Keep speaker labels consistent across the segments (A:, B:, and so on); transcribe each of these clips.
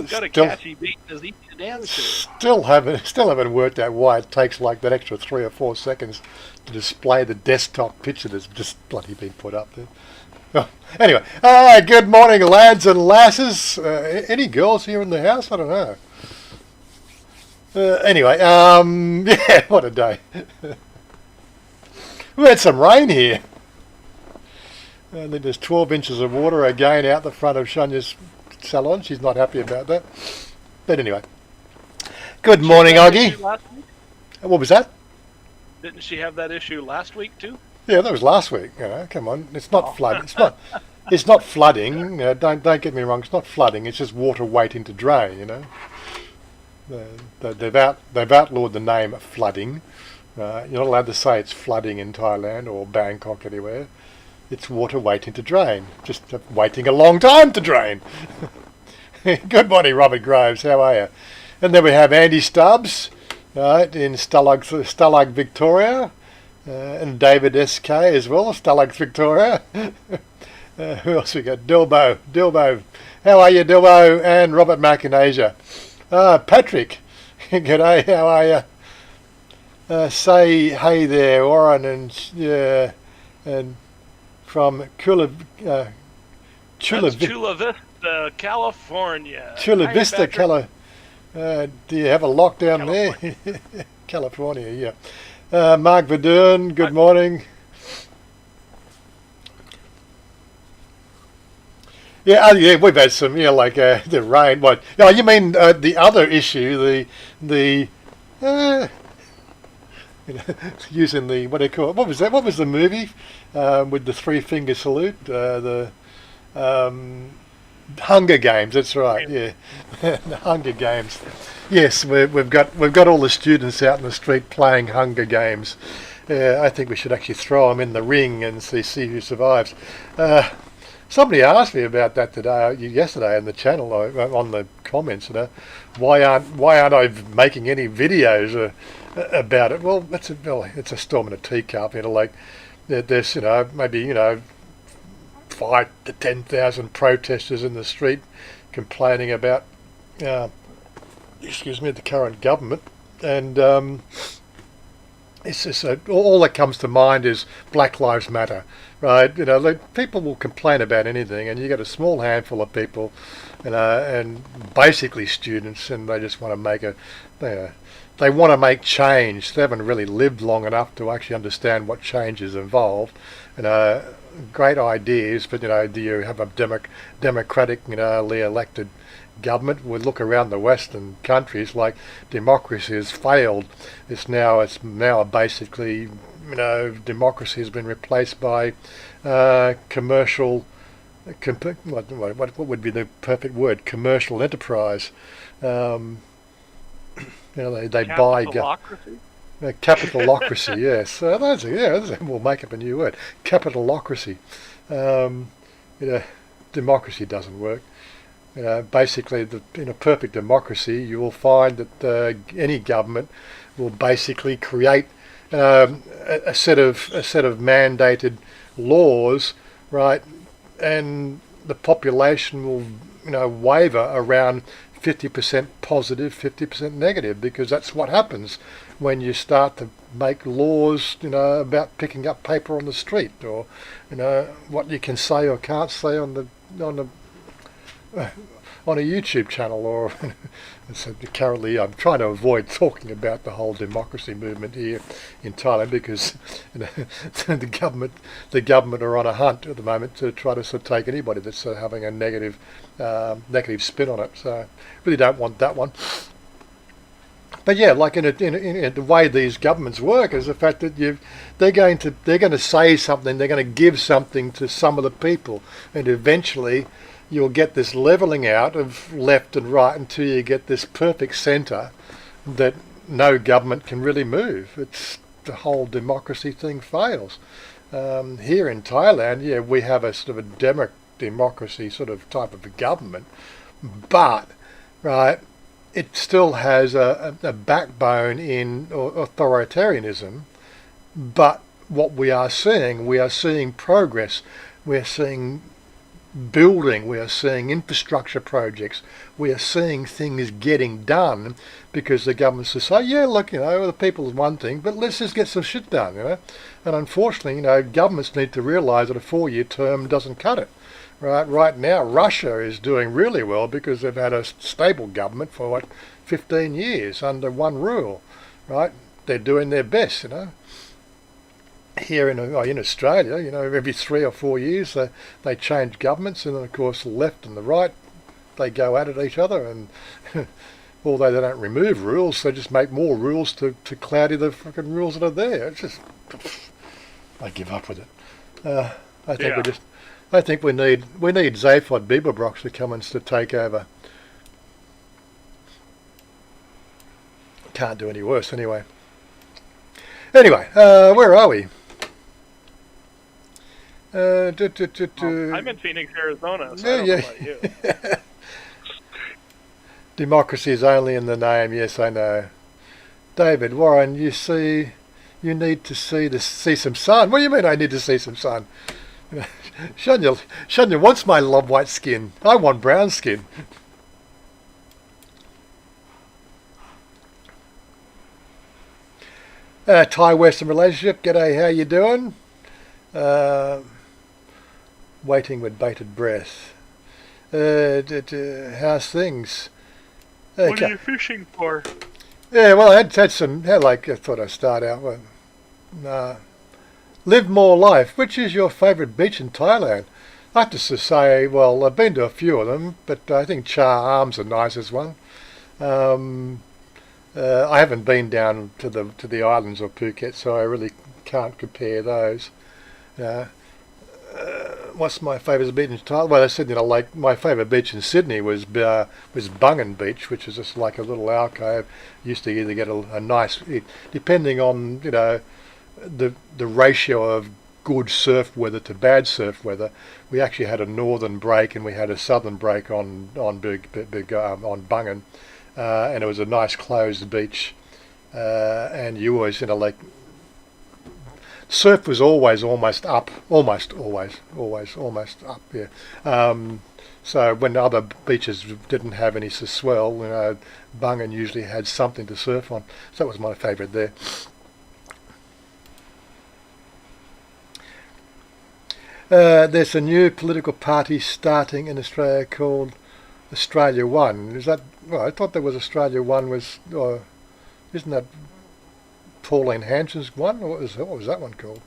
A: Got a catchy beat that's easy to dance to.
B: Still haven't worked out why it takes like that extra 3 or 4 seconds to display the desktop picture that's just bloody been put up there. Oh, anyway, good morning, lads and lasses. Any girls here in the house? I don't know. Anyway, yeah, what a day. We had some rain here. I think there's 12 inches of water again out the front of Chanya's salon. She's not happy about that. But anyway. Good morning, Oggy. What was that?
A: Didn't she have that issue last week too?
B: Yeah, that was last week. You know, come on, it's not flood. It's not flooding. Don't get me wrong. It's not flooding. It's just water waiting to drain. You know, they've outlawed the name flooding. You're not allowed to say it's flooding in Thailand or Bangkok anywhere. It's water waiting to drain. Just waiting a long time to drain. Good morning, Robert Groves. How are you? And then we have Andy Stubbs, right, in Stalag Victoria, and David SK as well, Stalag Victoria. Who else we got? Dilbo. How are you, Dilbo? And Robert Mack in Asia. Patrick. G'day. How are you? Say hey there, Oren, and from Chula
A: Vista, California.
B: Chula Vista, California. Do you have a lockdown there? California, yeah. Mark Verdun, good morning. Yeah, we've had some, like the rain. What? Oh, you mean the other issue, the using the, what do you call it? What was that? What was the movie with the three-finger salute? The Hunger Games. That's right. Yeah, the Hunger Games. Yes, we've got all the students out in the street playing Hunger Games. I think we should actually throw them in the ring and see who survives. Somebody asked me about that yesterday on the channel, on the comments. Why aren't I making any videos about it? Well, it's a storm in a teacup. Like there's maybe 5 to 10,000 protesters in the street complaining about the current government, and it's just all that comes to mind is Black Lives Matter, right? People will complain about anything, and you get a small handful of people, and basically students, and they just want to make they want to make change. They haven't really lived long enough to actually understand what change is involved. Great ideas, but do you have a democratically elected government? We look around the Western countries, like democracy has failed. It's now basically democracy has been replaced by commercial. What would be the perfect word? Commercial enterprise. They buy. Capitalocracy, yes. We'll make up a new word. Capitalocracy. Democracy doesn't work. Basically, in a perfect democracy, you will find that any government will basically create a set of mandated laws, right? And the population will, waver around 50% positive, 50% negative, because that's what happens when you start to make laws, about picking up paper on the street, or what you can say or can't say on a YouTube channel, or so currently I'm trying to avoid talking about the whole democracy movement here in Thailand, because the government are on a hunt at the moment to try to sort of take anybody that's having a negative spin on it. So really don't want that one. But yeah, like in the way these governments work is the fact that they're going to say something, they're going to give something to some of the people, and eventually you'll get this levelling out of left and right until you get this perfect centre that no government can really move. It's the whole democracy thing fails. Here in Thailand, we have a sort of a democracy sort of type of a government, but right, it still has a backbone in authoritarianism. But what we are seeing progress. We're seeing building, we are seeing infrastructure projects, we are seeing things getting done because the governments just say, yeah, look, the people's one thing, but let's just get some shit done, And unfortunately, governments need to realise that a 4-year term doesn't cut it. Right now, Russia is doing really well because they've had a stable government for 15 years under one rule, right? They're doing their best, Here in Australia, every 3 or 4 years they change governments, and then of course the left and the right, they go at each other, and although they don't remove rules, they just make more rules to cloudy the fucking rules that are there. It's just, I give up with it. I think we need Zaphod Beaverbrox to come and to take over. Can't do any worse anyway. Anyway, where are we?
A: I'm in Phoenix, Arizona, so I don't know about you.
B: Democracy is only in the name. Yes, I know. David Warren, you need to see some sun. What do you mean I need to see some sun? Chanya wants my love white skin. I want brown skin. Thai-Western relationship. G'day, how you doing? Waiting with bated breath. How's things?
A: What are you fishing for?
B: Yeah, well, I thought I'd start out with. Live more life. Which is your favourite beach in Thailand? I have to say, well, I've been to a few of them, but I think Char Arm's the nicest one. I haven't been down to the islands or Phuket, so I really can't compare those. What's my favourite beach in Thailand? Well, I said, my favourite beach in Sydney was Bungan Beach, which is just like a little alcove. Used to either get a nice, depending on the ratio of good surf weather to bad surf weather. We actually had a northern break and we had a southern break on Bungan, and it was a nice closed beach, and you always surf was always almost up, almost up. Yeah. So when other beaches didn't have any swell, Bungan usually had something to surf on. So that was my favourite there. There's a new political party starting in Australia called Australia One. Is that? Well, I thought there was Australia One isn't that Pauline Hanson's one? What was that one called?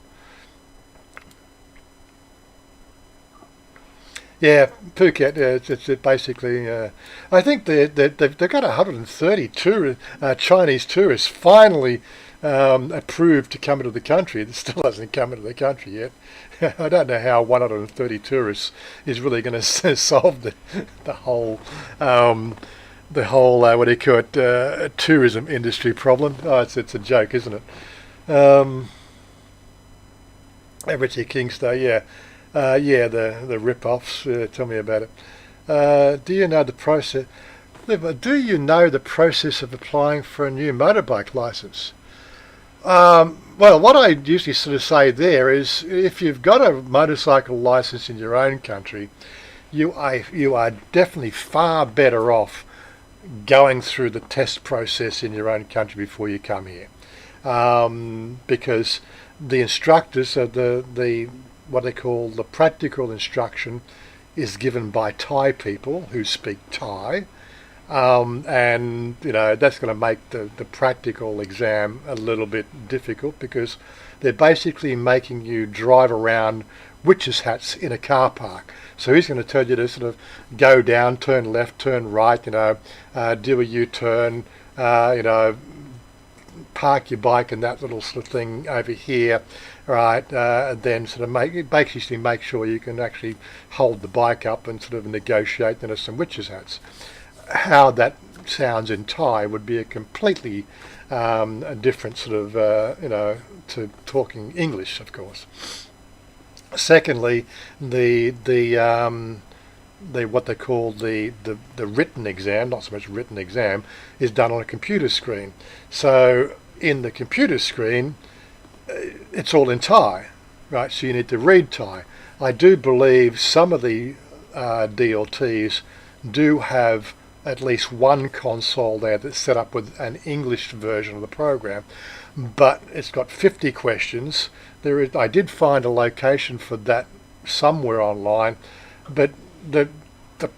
B: Yeah, Phuket. It's basically. I think they've got 130 Chinese tourists finally approved to come into the country. It still hasn't come into the country yet. I don't know how 130 tourists is really going to solve the whole what do you call it, tourism industry problem. Oh, it's a joke, isn't it? Richie Kingstay, yeah. The rip-offs. Tell me about it. Do you know the process? Do you know the process of applying for a new motorbike license? Well, what I usually sort of say there is, if you've got a motorcycle license in your own country, you are definitely far better off going through the test process in your own country before you come here, because the instructors of the what they call the practical instruction is given by Thai people who speak Thai, and that's going to make the practical exam a little bit difficult, because they're basically making you drive around witches' hats in a car park. So he's going to tell you to sort of go down, turn left, turn right, do a U-turn, park your bike and that little sort of thing over here, right? And then sort of basically make sure you can actually hold the bike up and sort of negotiate some witches' hats. How that sounds in Thai would be a completely a different sort of to talking English, of course. Secondly, the what they call the written exam, not so much written exam, is done on a computer screen. So in the computer screen, it's all in Thai, right? So you need to read Thai. I do believe some of the DLTs do have at least one console there that's set up with an English version of the program, but it's got 50 questions. I did find a location for that somewhere online, but the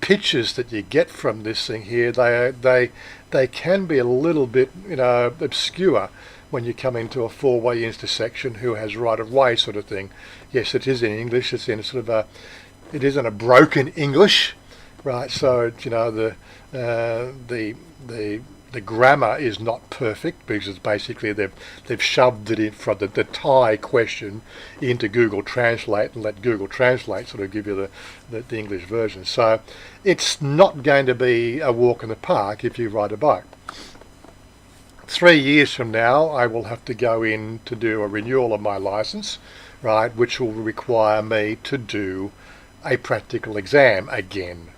B: pictures that you get from this thing here, they can be a little bit, obscure when you come into a four-way intersection, who has right of way sort of thing. Yes, it is in English. It's in sort of it isn't a broken English, right? So the grammar is not perfect, because it's basically they've shoved it in from the Thai question into Google Translate and let Google Translate sort of give you the English version. So it's not going to be a walk in the park if you ride a bike. 3 years from now, I will have to go in to do a renewal of my license, right, which will require me to do a practical exam again.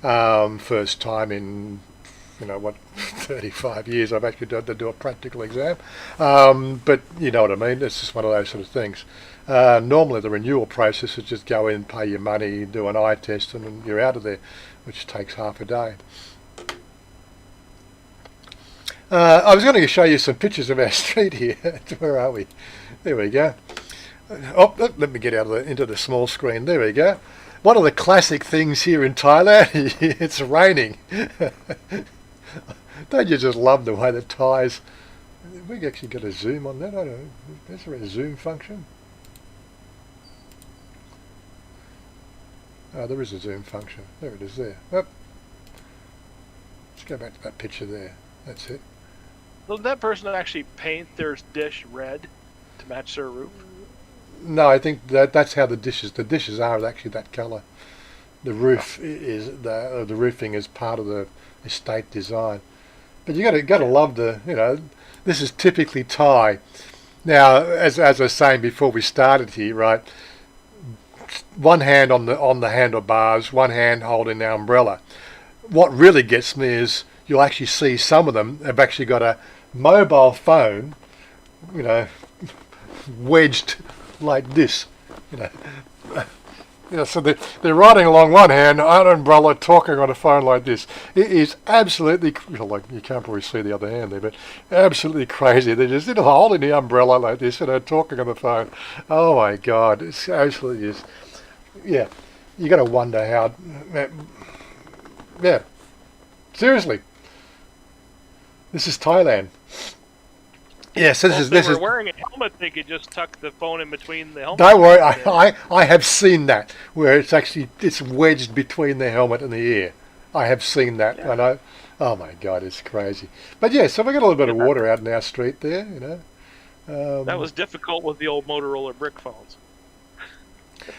B: First time in 35 years I've actually had to do a practical exam. But you know what I mean, it's just one of those sort of things. Normally the renewal process is just go in, pay your money, do an eye test, and you're out of there, which takes half a day. I was going to show you some pictures of our street here. Where are we? There we go. Oh, let me get out of into the small screen. There we go. One of the classic things here in Thailand, it's raining. Don't you just love the way the Thais... We actually got a zoom on that. I don't know. Is there a zoom function? Oh, there is a zoom function. There it is there. Oh. Let's go back to that picture there. That's it.
A: Doesn't that person actually paint their dish red to match their roof?
B: No, I think that's how the dishes are actually that colour. The roof is the roofing is part of the estate design. But you got to love this is typically Thai. Now, as I was saying before we started here, right? One hand on the handlebars, one hand holding the umbrella. What really gets me is you'll actually see some of them have actually got a mobile phone, wedged like this, so they're riding along one hand, an umbrella, talking on a phone like this. It is absolutely, like you can't probably see the other hand there, but absolutely crazy. They're just holding the umbrella like this, talking on the phone. Oh my God, it's absolutely just, yeah. You got to wonder how, yeah, seriously. This is Thailand. Yeah, so this
A: If
B: is.
A: we're wearing a helmet, they could just tuck the phone in between the helmet.
B: Don't worry, I have seen that where it's wedged between the helmet and the ear. I have seen that, and oh my God, it's crazy. But yeah, so we got a little bit of water out in our street there,
A: that was difficult with the old Motorola brick phones.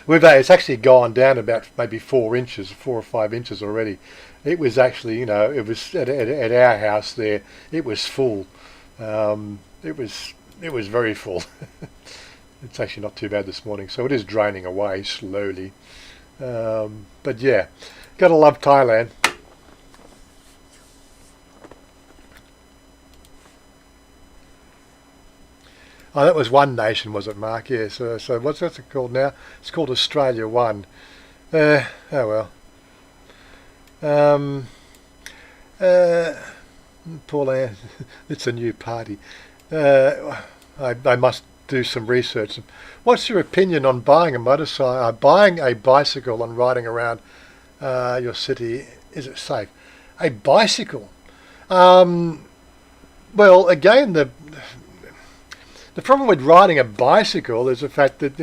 B: It's actually gone down about maybe 4 or 5 inches already. It was actually, it was at our house there. It was full. It was very full. It's actually not too bad this morning, so it is draining away slowly. But yeah, gotta love Thailand. Oh, that was One Nation, was it, Mark? Yeah. So what's that called now? It's called Australia One. Oh well. Paul Ann, it's a new party. I must do some research. What's your opinion on buying a bicycle and riding around your city? Is it safe? A bicycle? Well, again, the problem with riding a bicycle is the fact that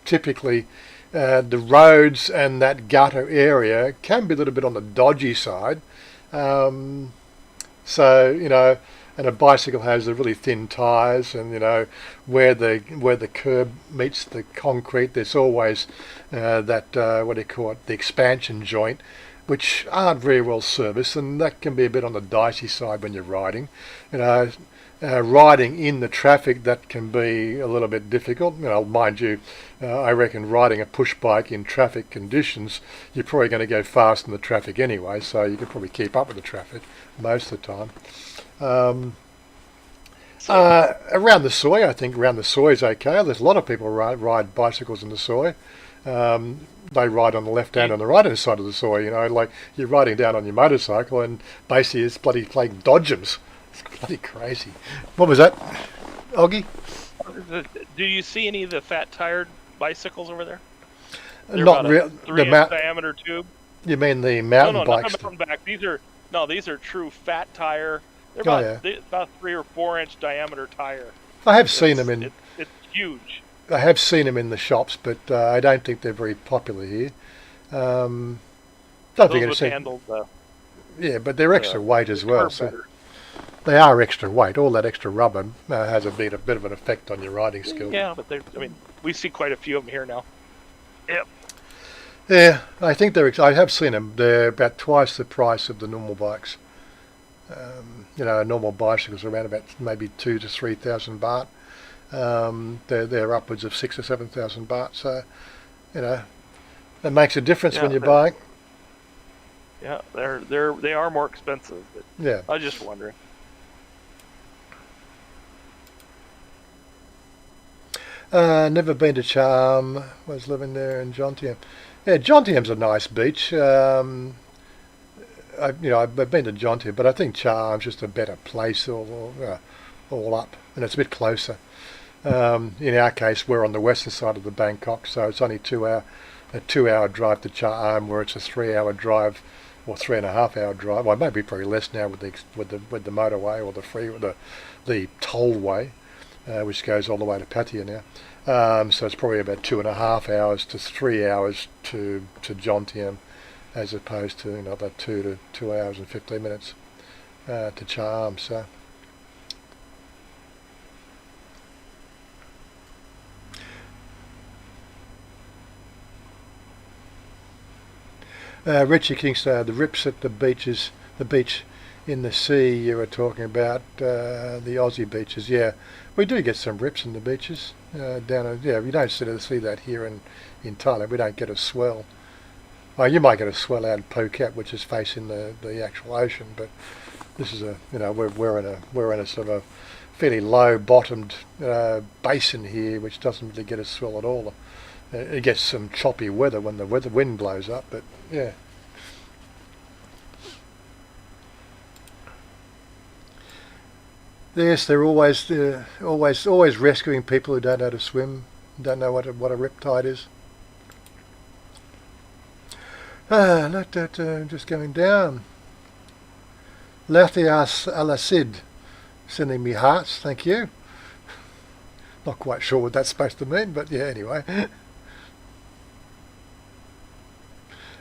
B: typically the roads and that gutter area can be a little bit on the dodgy side. And a bicycle has the really thin tyres, and where the curb meets the concrete, there's always that what do you call it, the expansion joint, which aren't very well serviced, and that can be a bit on the dicey side when you're riding. Riding in the traffic, that can be a little bit difficult. Mind you, I reckon riding a push bike in traffic conditions, you're probably going to go fast in the traffic anyway, so you can probably keep up with the traffic most of the time. Around the Soy, I think around the Soy is okay. There's a lot of people ride bicycles in the Soy. They ride on the left hand and the right hand side of the soy. You know, like you're riding down on your motorcycle, and basically it's bloody playing dodgems. It's bloody crazy. What was that, Oggy?
A: Do you see any of the fat-tired bicycles over there? They're
B: Not
A: about a
B: the
A: 3-inch diameter tube.
B: You mean the mountain
A: No,
B: bikes?
A: not the mountain bike. These are true fat tire. They're about 3 or 4 inch diameter tire.
B: I have seen them in.
A: It's huge.
B: I have seen them in the shops, but I don't think they're very popular here. Don't think
A: with handles, though.
B: Yeah, but they're extra weight as well. So they are extra weight. All that extra rubber has a bit of an effect on your riding skills.
A: Yeah, but we see quite a few of them here now. Yep.
B: Yeah, I think I have seen them. They're about twice the price of the normal bikes. You know, a normal bicycle is around about maybe 2,000 to 3,000 baht. They're upwards of 6,000 or 7,000 baht. So, you know, it makes a difference when you're buying.
A: Yeah, they are more expensive. But
B: yeah,
A: I was just wondering.
B: Never been to Charm. Was living there in Jontium. Yeah, Jontium's a nice beach. I've been to Jontium, but I think Charm's just a better place all up, and it's a bit closer. In our case, we're on the western side of the Bangkok, so it's only a 2-hour drive to Charm, where it's a 3-hour drive or 3.5-hour drive. Well, maybe probably less now with the motorway or the tollway, which goes all the way to Pattaya now. So it's probably about 2.5 hours to 3 hours to Jontium, as opposed to another 2 hours and 15 minutes to Charm. So Richie Kingston, the rips at the beach in the sea you were talking about, the Aussie beaches. Yeah, we do get some rips in the beaches down. We don't see that here in Thailand. We don't get a swell. Well, you might get a swell out in PopeKael, which is facing the actual ocean, but this is we're in a sort of a fairly low bottomed basin here, which doesn't really get a swell at all. It gets some choppy weather when the wind blows up, but yeah. Yes, they're always rescuing people who don't know how to swim, don't know what a riptide is. Just going down. Latias Al-Asid sending me hearts, thank you. Not quite sure what that's supposed to mean, but yeah, anyway.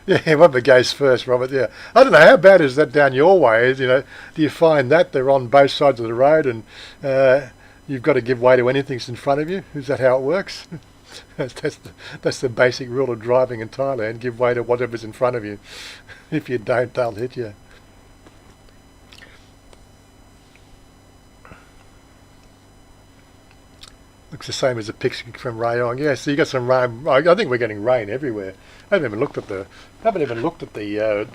B: Yeah, whoever goes first, Robert, yeah. I don't know, how bad is that down your way? You know, do you find that they're on both sides of the road and you've got to give way to anything that's in front of you? Is that how it works? That's the basic rule of driving in Thailand. Give way to whatever's in front of you. If you don't, they'll hit you. Looks the same as a picture from Rayong. Yeah, so you got some rain. I think we're getting rain everywhere. I haven't even looked at the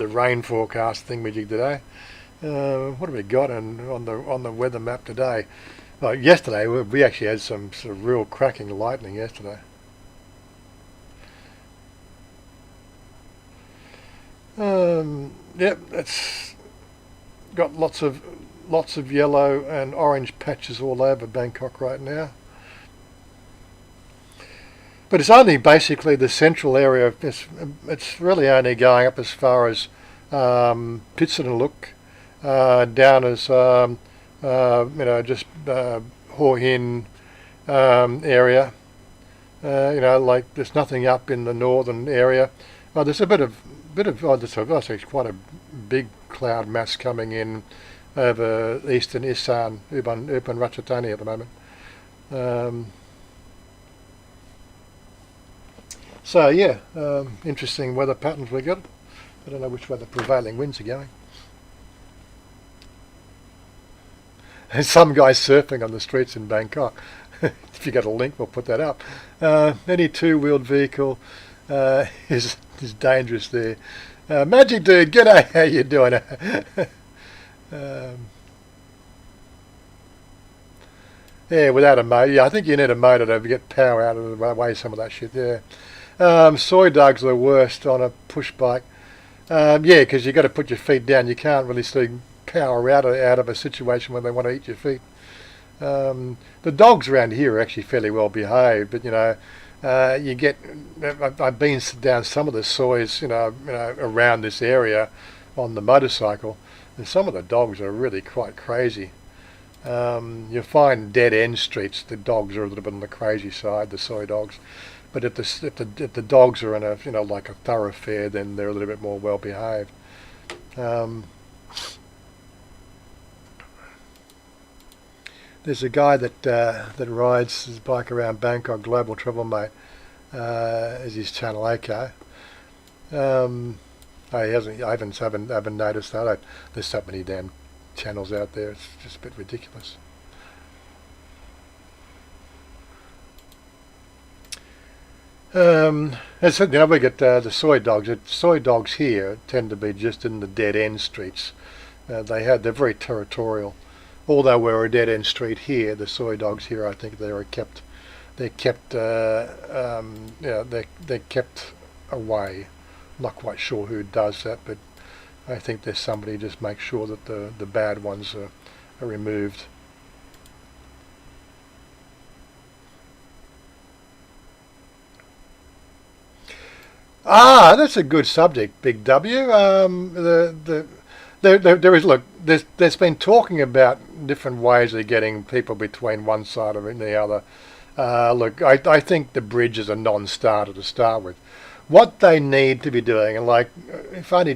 B: rain forecast thing we did today. What have we got on the weather map today? Yesterday we actually had some sort of real cracking lightning yesterday. Yep, it's got lots of yellow and orange patches all over Bangkok right now. But it's only basically the central area. It's really only going up as far as Pitsanulok, down as just Hua Hin area. Like there's nothing up in the northern area. There's there's actually quite a big cloud mass coming in over eastern Isan, Ubon Ratchathani at the moment. So yeah, interesting weather patterns we got. I don't know which way the prevailing winds are going. And some guy surfing on the streets in Bangkok. If you got a link, we'll put that up. Any two-wheeled vehicle is dangerous there. Magic Dude, g'day, how you doing? Yeah, without a motor. Yeah, I think you need a motor to get power out of the way, some of that shit there. Soy dogs are the worst on a push bike. Yeah, because you got to put your feet down. You can't really power out of a situation when they want to eat your feet. The dogs around here are actually fairly well behaved, but you get. I've been down some of the soys, around this area on the motorcycle, and some of the dogs are really quite crazy. You'll find dead end streets. The dogs are a little bit on the crazy side, the soy dogs. But if the dogs are in a like a thoroughfare, then they're a little bit more well behaved. There's a guy that rides his bike around Bangkok, Global Travel Mate, is his channel. Okay. I haven't noticed that. There's so many damn channels out there. It's just a bit ridiculous. As I said, we get the soy dogs. Soy dogs here tend to be just in the dead end streets. They're very territorial. Although we're a dead end street here, the soy dogs here, I think they're kept away. I'm not quite sure who does that, but I think there's somebody just makes sure that the bad ones are removed. That's a good subject, Big W. There's been talking about different ways of getting people between one side and the other. I think the bridge is a non-starter to start with. What they need to be doing, and if only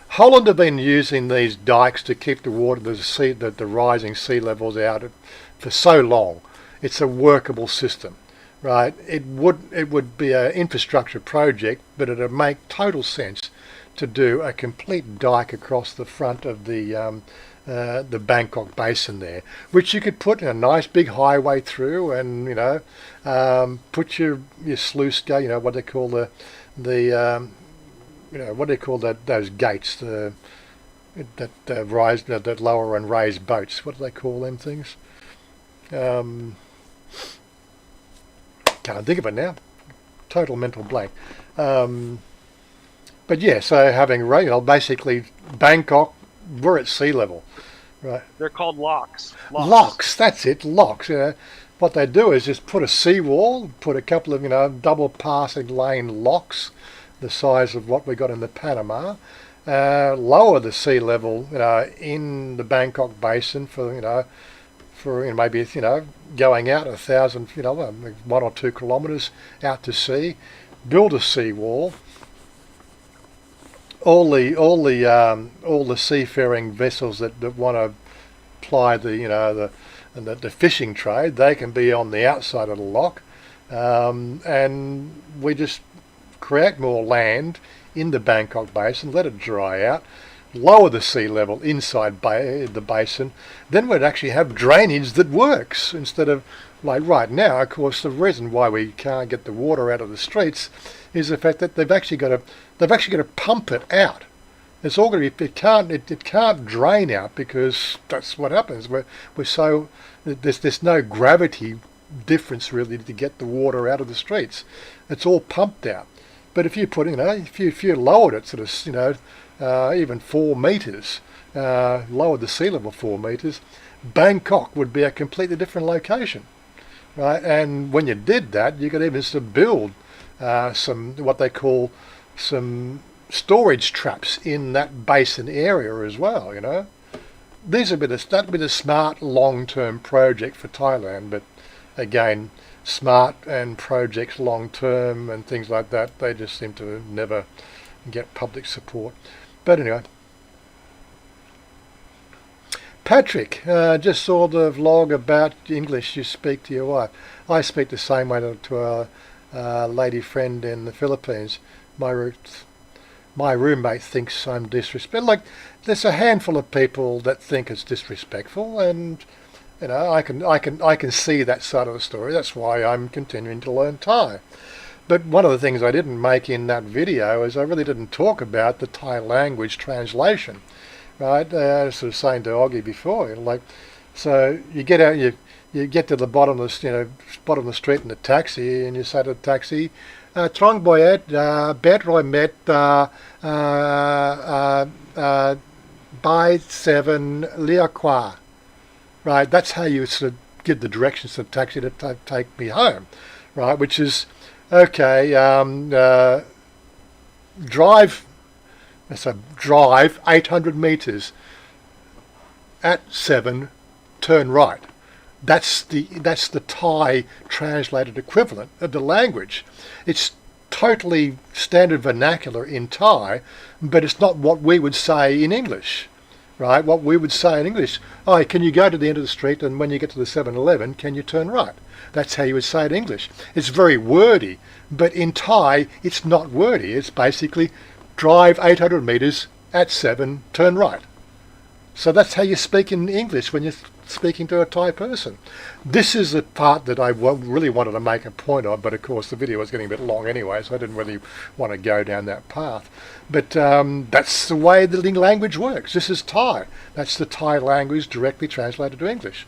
B: Holland have been using these dikes to keep the water, the rising sea levels out for so long. It's a workable system. Right, it would be an infrastructure project, but it would make total sense to do a complete dike across the front of the Bangkok basin there, which you could put in a nice big highway through, and put your sluice gate, what they call what do they call those gates, that lower and raised boats. What do they call them things? Can't think of it now. Total mental blank. But yeah, so having basically Bangkok, we're at sea level, right?
A: They're called locks.
B: Locks. That's it. Locks. What they do is just put a seawall, put a couple of double passing lane locks, the size of what we got in the Panama, lower the sea level in the Bangkok basin for maybe going out 1,000 1 or 2 kilometres out to sea, build a seawall. All the seafaring vessels that want to ply the fishing trade, they can be on the outside of the lock, and we just create more land in the Bangkok basin, let it dry out, lower the sea level inside the basin, then we'd actually have drainage that works instead of like right now. Of course, the reason why we can't get the water out of the streets is the fact that they've actually got to pump it out. It's all going to be it can't drain out because that's what happens. There's no gravity difference really to get the water out of the streets. It's all pumped out. But if you put if you lowered it sort of even 4 metres, lowered the sea level 4 metres, Bangkok would be a completely different location, right? And when you did that, you could even sort of build some what they call storage traps in that basin area as well. That'd be the smart long-term project for Thailand. But again, smart and projects long-term and things like that, they just seem to never get public support. But anyway, Patrick, just saw the vlog about English you speak to your wife. I speak the same way to a lady friend in the Philippines. My roommate thinks I'm disrespectful. There's a handful of people that think it's disrespectful, and I can see that side of the story. That's why I'm continuing to learn Thai. But one of the things I didn't make in that video is I really didn't talk about the Thai language translation, right? I was sort of saying to Oggy before, so you get out, you get to the bottom of the bottom of the street in a taxi, and you say to the taxi, "Trong boyet, bet roy met by 7 Liaqua." Right, that's how you sort of give the directions to the taxi to take me home, right? Which is okay. Drive 800 meters at 7, turn right. That's the Thai translated equivalent of the language. It's totally standard vernacular in Thai, but it's not what we would say in English, right? What we would say in English, oh, can you go to the end of the street, and when you get to the 7-Eleven, can you turn right? That's how you would say it in English. It's very wordy, but in Thai, it's not wordy. It's basically drive 800 meters at 7, turn right. So that's how you speak in English when you're speaking to a Thai person. This is the part that I really wanted to make a point of, but of course the video was getting a bit long anyway, so I didn't really want to go down that path. But that's the way the language works. This is Thai. That's the Thai language directly translated to English.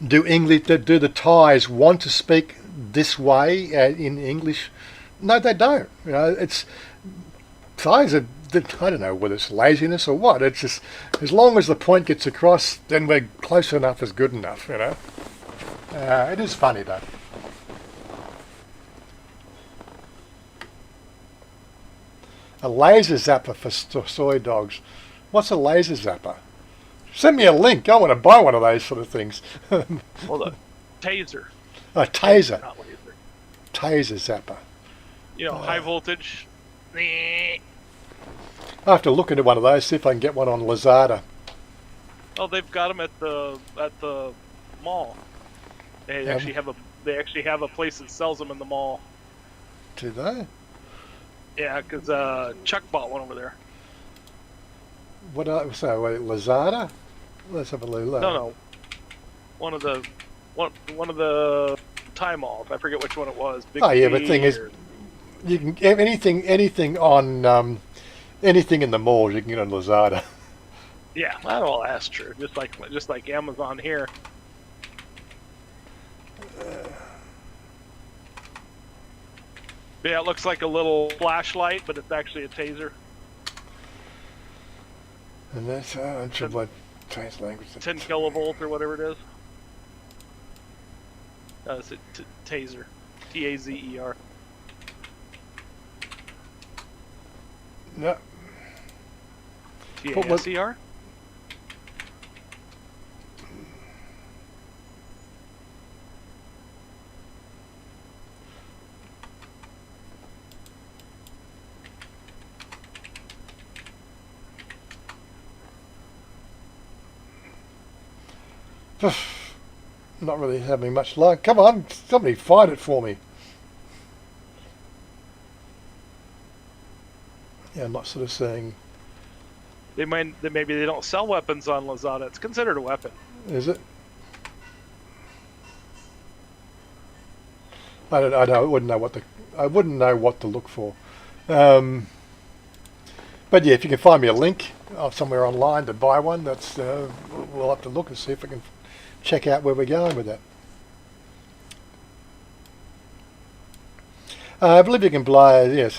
B: Do the Thais want to speak this way in English? No, they don't. It's Thais are, I don't know whether it's laziness or what. It's just, as long as the point gets across, then we're close enough is good enough, It is funny though. A laser zapper for soy dogs. What's a laser zapper? Send me a link. I want to buy one of those sort of things.
A: Well, the taser.
B: A taser.
A: Not laser.
B: Taser zapper.
A: High voltage.
B: I have to look into one of those, see if I can get one on Lazada.
A: Oh, they've got them at the mall. They actually have a place that sells them in the mall.
B: Do they?
A: Yeah, because Chuck bought one over there.
B: What? Lazada? Let's have a look.
A: No. One of the Thai malls. I forget which one it was.
B: But the thing is, you can get anything on anything in the malls you can get on Lazada.
A: Yeah, well, that's true. Just like Amazon here. Yeah, it looks like a little flashlight, but it's actually a taser.
B: And that's what Chinese language.
A: 10 kilovolts or whatever it is. It's a taser. Tazer.
B: No.
A: Taser?
B: Not really having much luck. Come on, somebody find it for me. Yeah, I'm not sort of saying.
A: Maybe they don't sell weapons on Lazada. It's considered a weapon.
B: Is it? I don't. I wouldn't know what to look for. But yeah, if you can find me a link somewhere online to buy one, that's we'll have to look and see if we can check out where we're going with that. I believe you can buy. Yeah,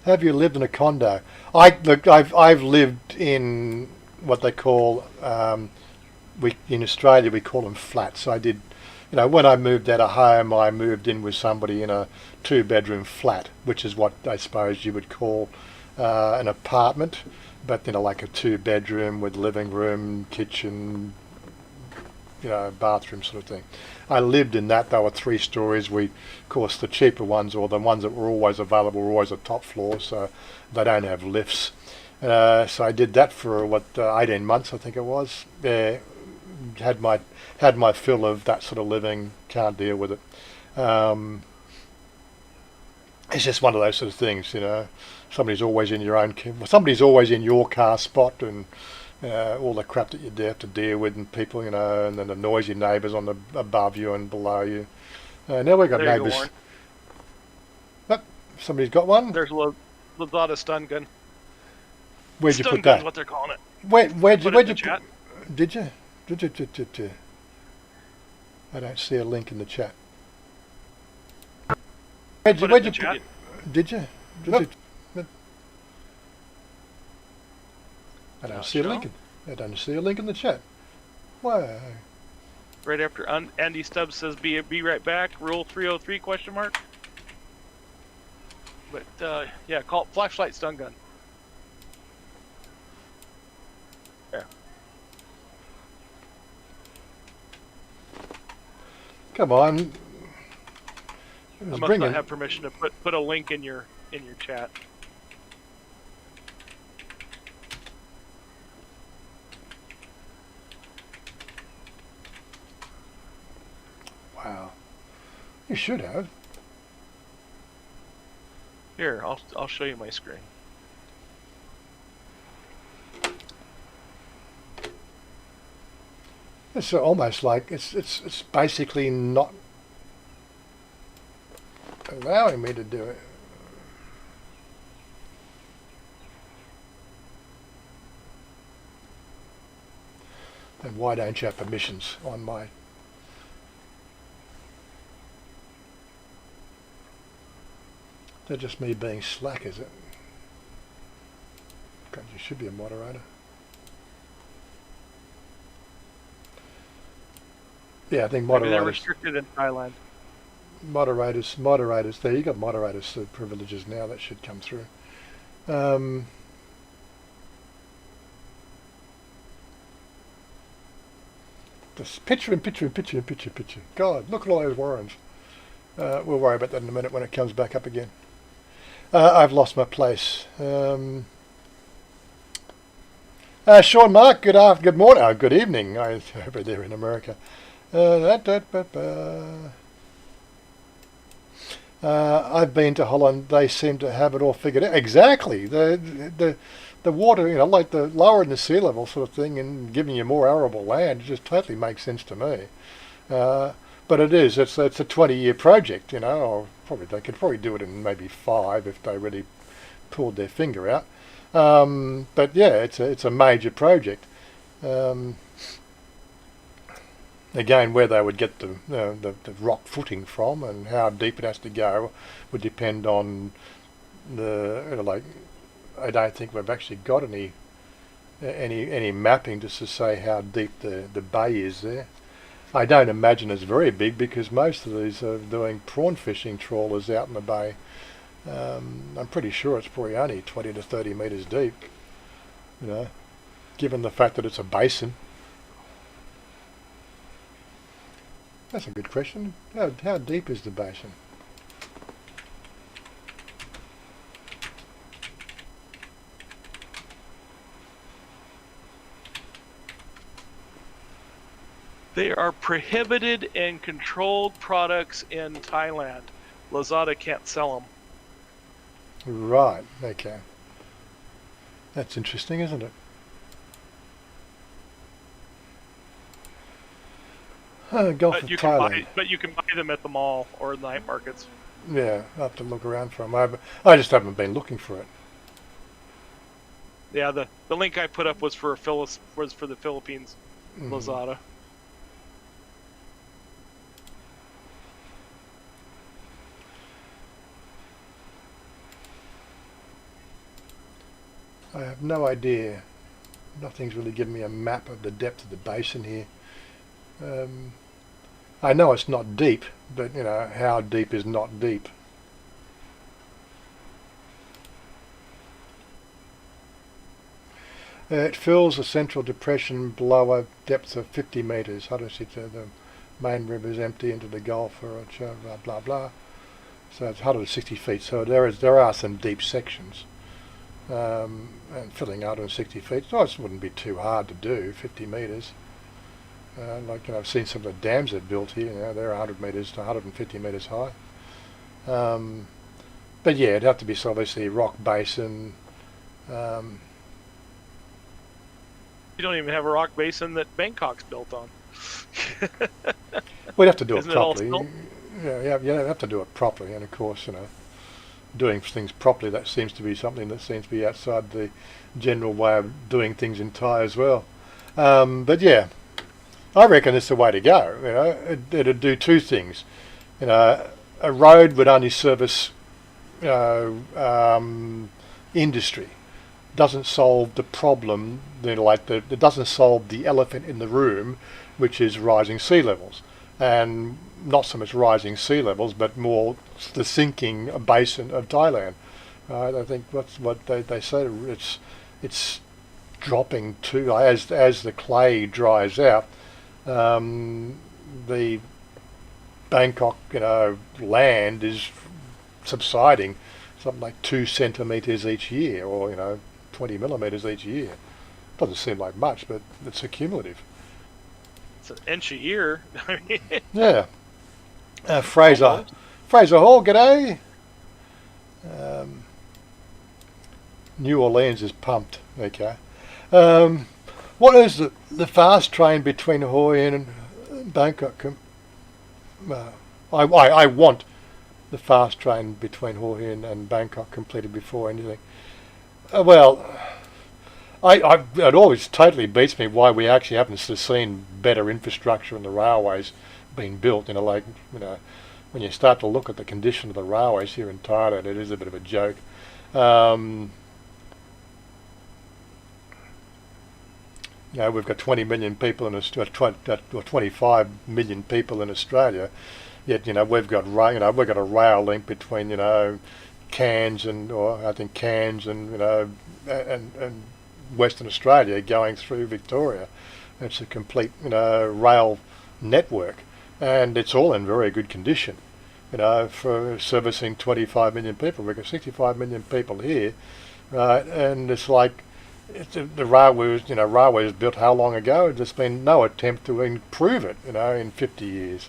B: have you lived in a condo? I've lived in what they call in Australia we call them flats. I did, when I moved out of home, I moved in with somebody in a 2-bedroom flat, which is what I suppose you would call an apartment, but like a 2-bedroom with living room, kitchen, bathroom sort of thing. I lived in that. They were 3 stories. Of course, the cheaper ones, or the ones that were always available, were always a top floor, so they don't have lifts. So I did that for 18 months, I think it was. Had my fill of that sort of living. Can't deal with it. It's just one of those sort of things, Somebody's always in your car spot, and all the crap that you have to deal with, and people, and then the noisy neighbours on the above you and below you. Now we've got
A: there
B: neighbours.
A: You go,
B: Warren. Somebody's got one.
A: There's a Lazada stun gun.
B: Where'd you
A: stun
B: put
A: gun's
B: that?
A: what they're calling it.
B: Where'd you
A: put? Did you?
B: I don't see a link in the chat.
A: Where'd you put it?
B: Did you?
A: Nope.
B: I don't see a link. I don't see a link in the chat. Why?
A: Right after Andy Stubbs says, "Be right back." Rule 303 question mark. But yeah, call it flashlight stun gun. Yeah.
B: Come on.
A: I must not have permission to put a link in your chat.
B: Wow. You should have.
A: Here, I'll show you my screen.
B: It's almost like it's basically not allowing me to do it. And why don't you have permissions on my... That's just me being slack, is it? God, you should be a moderator. Yeah, I think moderators... Maybe
A: they're restricted in Thailand.
B: Moderators, there you got moderators privileges now, that should come through. Just picture. God, look at all those warrants. We'll worry about that in a minute when it comes back up again. I've lost my place. Sean Mark, good morning, good evening. I hope they're in America. I've been to Holland. They seem to have it all figured out. Exactly. The water, you know, like the lowering the sea level sort of thing and giving you more arable land, it just totally makes sense to me. But it's a 20-year project, you know. Or probably they could probably do it in maybe 5 if they really pulled their finger out. But yeah, it's a major project. Again, where they would get the rock footing from and how deep it has to go would depend on like, I don't think we've actually got any mapping just to say how deep the bay is there. I don't imagine it's very big because most of these are doing prawn fishing trawlers out in the bay. I'm pretty sure it's probably only 20 to 30 metres deep, you know, given the fact that it's a basin. That's a good question. How deep is the basin?
A: They are prohibited and controlled products in Thailand. Lazada can't sell them.
B: Right, okay. That's interesting, isn't it? Gulf of Thailand.
A: But you can buy them at the mall or night markets.
B: Yeah, I'll have to look around for them. I just haven't been looking for it.
A: Yeah, the link I put up was for the Philippines, Lazada.
B: I have no idea. Nothing's really given me a map of the depth of the basin here. I know it's not deep, but you know, how deep is not deep? It fills a central depression below a depth of 50 metres. How does it? The main river is empty into the Gulf, or blah blah blah. So it's 160 feet. So there are some deep sections. And filling 160 feet, so it wouldn't be too hard to do. 50 metres. Like, you know, I've seen some of the dams they've built here. You know, they're 100 metres to 150 metres high. But yeah, it'd have to be obviously rock basin.
A: You don't even have a rock basin that Bangkok's built on.
B: We'd have to do it
A: Isn't
B: properly.
A: It all
B: yeah, you have to do it properly, and of course, you know, doing things properly, that seems to be something that seems to be outside the general way of doing things in Thai as well. But yeah, I reckon it's the way to go. You know, it'd do two things. You know, a road would only service, you know, industry. Doesn't solve the problem. You know, like it doesn't solve the elephant in the room, which is rising sea levels, and not so much rising sea levels, but more the sinking basin of Thailand. I think that's what they say. It's dropping too as the clay dries out. The Bangkok, you know, land is subsiding something like 2 centimetres each year, or 20 millimetres each year. Doesn't seem like much, but it's accumulative.
A: It's an inch a year.
B: Yeah. Fraser Hall, g'day. New Orleans is pumped. Okay. What is the fast train between Hoi An and Bangkok? I want the fast train between Hoi An and Bangkok completed before anything. Well, it always totally beats me why we actually haven't seen better infrastructure in the railways being built. When you start to look at the condition of the railways here in Thailand, it is a bit of a joke. We've got 20 million people in Australia, or 25 million people in Australia. Yet we've got a rail link between Cairns and Western Australia going through Victoria. It's a complete rail network, and it's all in very good condition. For servicing 25 million people, we've got 65 million people here, right? And it's like the railway was built how long ago? There's been no attempt to improve it, in 50 years.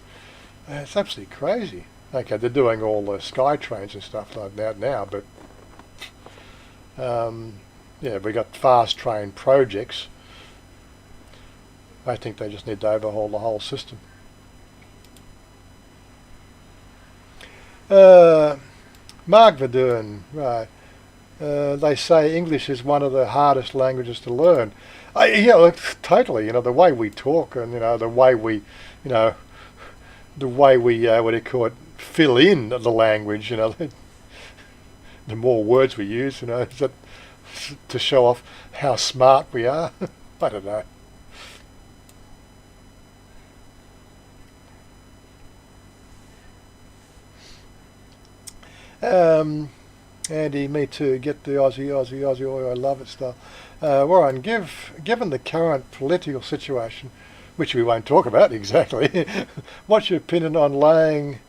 B: It's absolutely crazy. Okay, they're doing all the sky trains and stuff like that now, but we got fast train projects. I think they just need to overhaul the whole system. Mark Verdun, right. They say English is one of the hardest languages to learn. Totally. The way we talk and the way we what do you call it, fill in the language. The more words we use, is that to show off how smart we are. I don't know. Andy, me too. Get the Aussie. I love it stuff. Warren, given the current political situation, which we won't talk about exactly, what's your opinion on laying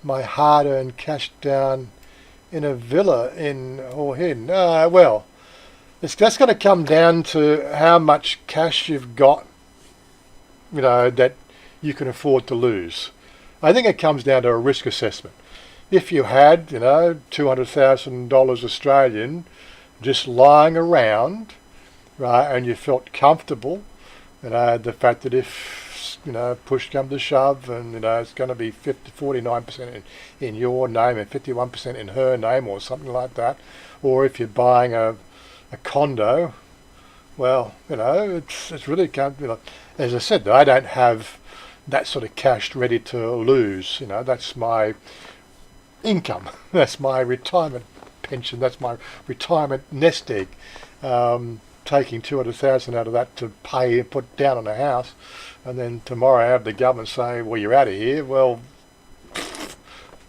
B: my hard-earned cash down in a villa in Hoi An? Well, that's going to come down to how much cash you've got, that you can afford to lose. I think it comes down to a risk assessment. If you had, $200,000 Australian just lying around, right, and you felt comfortable, the fact that if, push come to shove and, it's going to be 49% in your name and 51% in her name or something like that, or if you're buying a condo, well, it's really, as I said, I don't have that sort of cash ready to lose. That's my income, that's my retirement pension, that's my retirement nest egg. Taking 200,000 out of that to pay and put down on a house, and then tomorrow I have the government say, well, you're out of here. Well,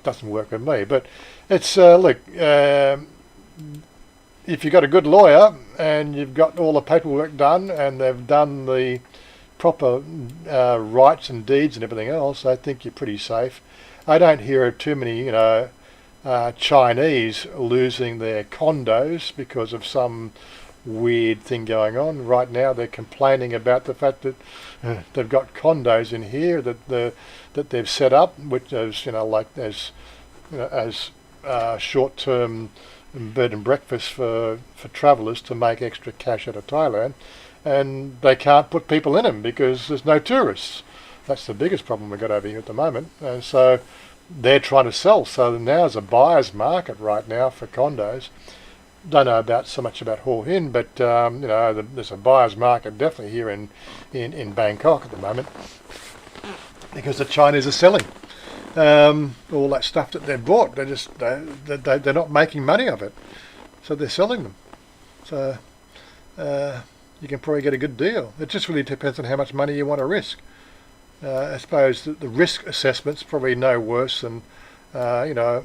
B: doesn't work with me. But it's look, if you've got a good lawyer and you've got all the paperwork done and they've done the proper rights and deeds and everything else, I think you're pretty safe. I don't hear of too many, Chinese losing their condos because of some weird thing going on. Right now they're complaining about the fact that they've got condos in here that they've set up, which is, as short-term bed and breakfast for travellers to make extra cash out of Thailand, and they can't put people in them because there's no tourists. That's the biggest problem we've got over here at the moment, and so they're trying to sell. So now's a buyer's market right now for condos. don't know about so much about Hua Hin, but you know, there's a buyer's market definitely here in Bangkok at the moment, because the Chinese are selling all that stuff that they've bought. They're not making money of it, so they're selling them. So you can probably get a good deal. It just really depends on how much money you want to risk. I suppose the risk assessment's probably no worse than you know,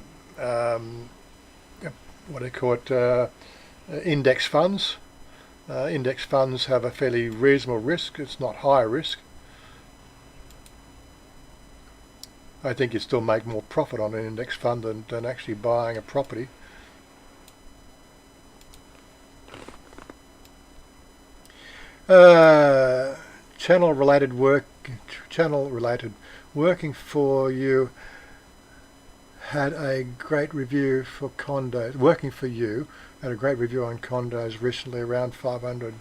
B: what do you call it, index funds. Index funds have a fairly reasonable risk. It's not high risk. I think you still make more profit on an index fund than actually buying a property. Channel related working for you had a great review for condos. Working for you had a great review on condos recently, around $500.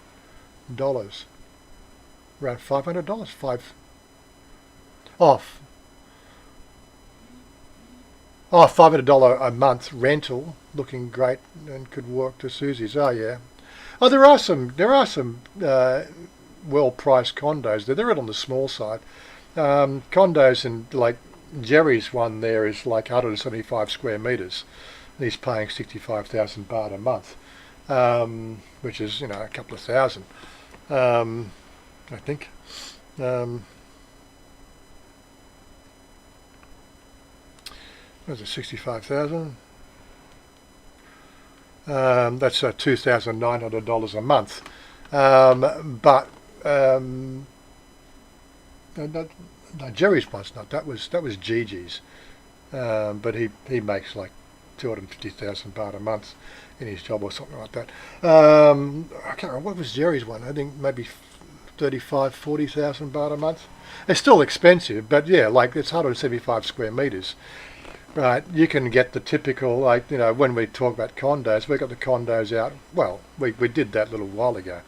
B: Around $500? $500 a month rental, looking great and could work to Susie's. Oh yeah. Oh, there are some well-priced condos. They're on the small side. Condos in, like, Jerry's one there is like 175 square metres. He's paying 65,000 baht a month, which is, you know, a couple of thousand, I think. Was it 65,000? That's $2,900 a month. But no, Jerry's one's not. That was Gigi's. But he makes like 250,000 baht a month in his job or something like that. I can't remember, what was Jerry's one? I think maybe 40,000 baht a month. It's still expensive, but yeah, like, it's 175 square metres. Right, you can get the typical, like, you know, when we talk about condos, we got the condos out. Well, we did that a little while ago,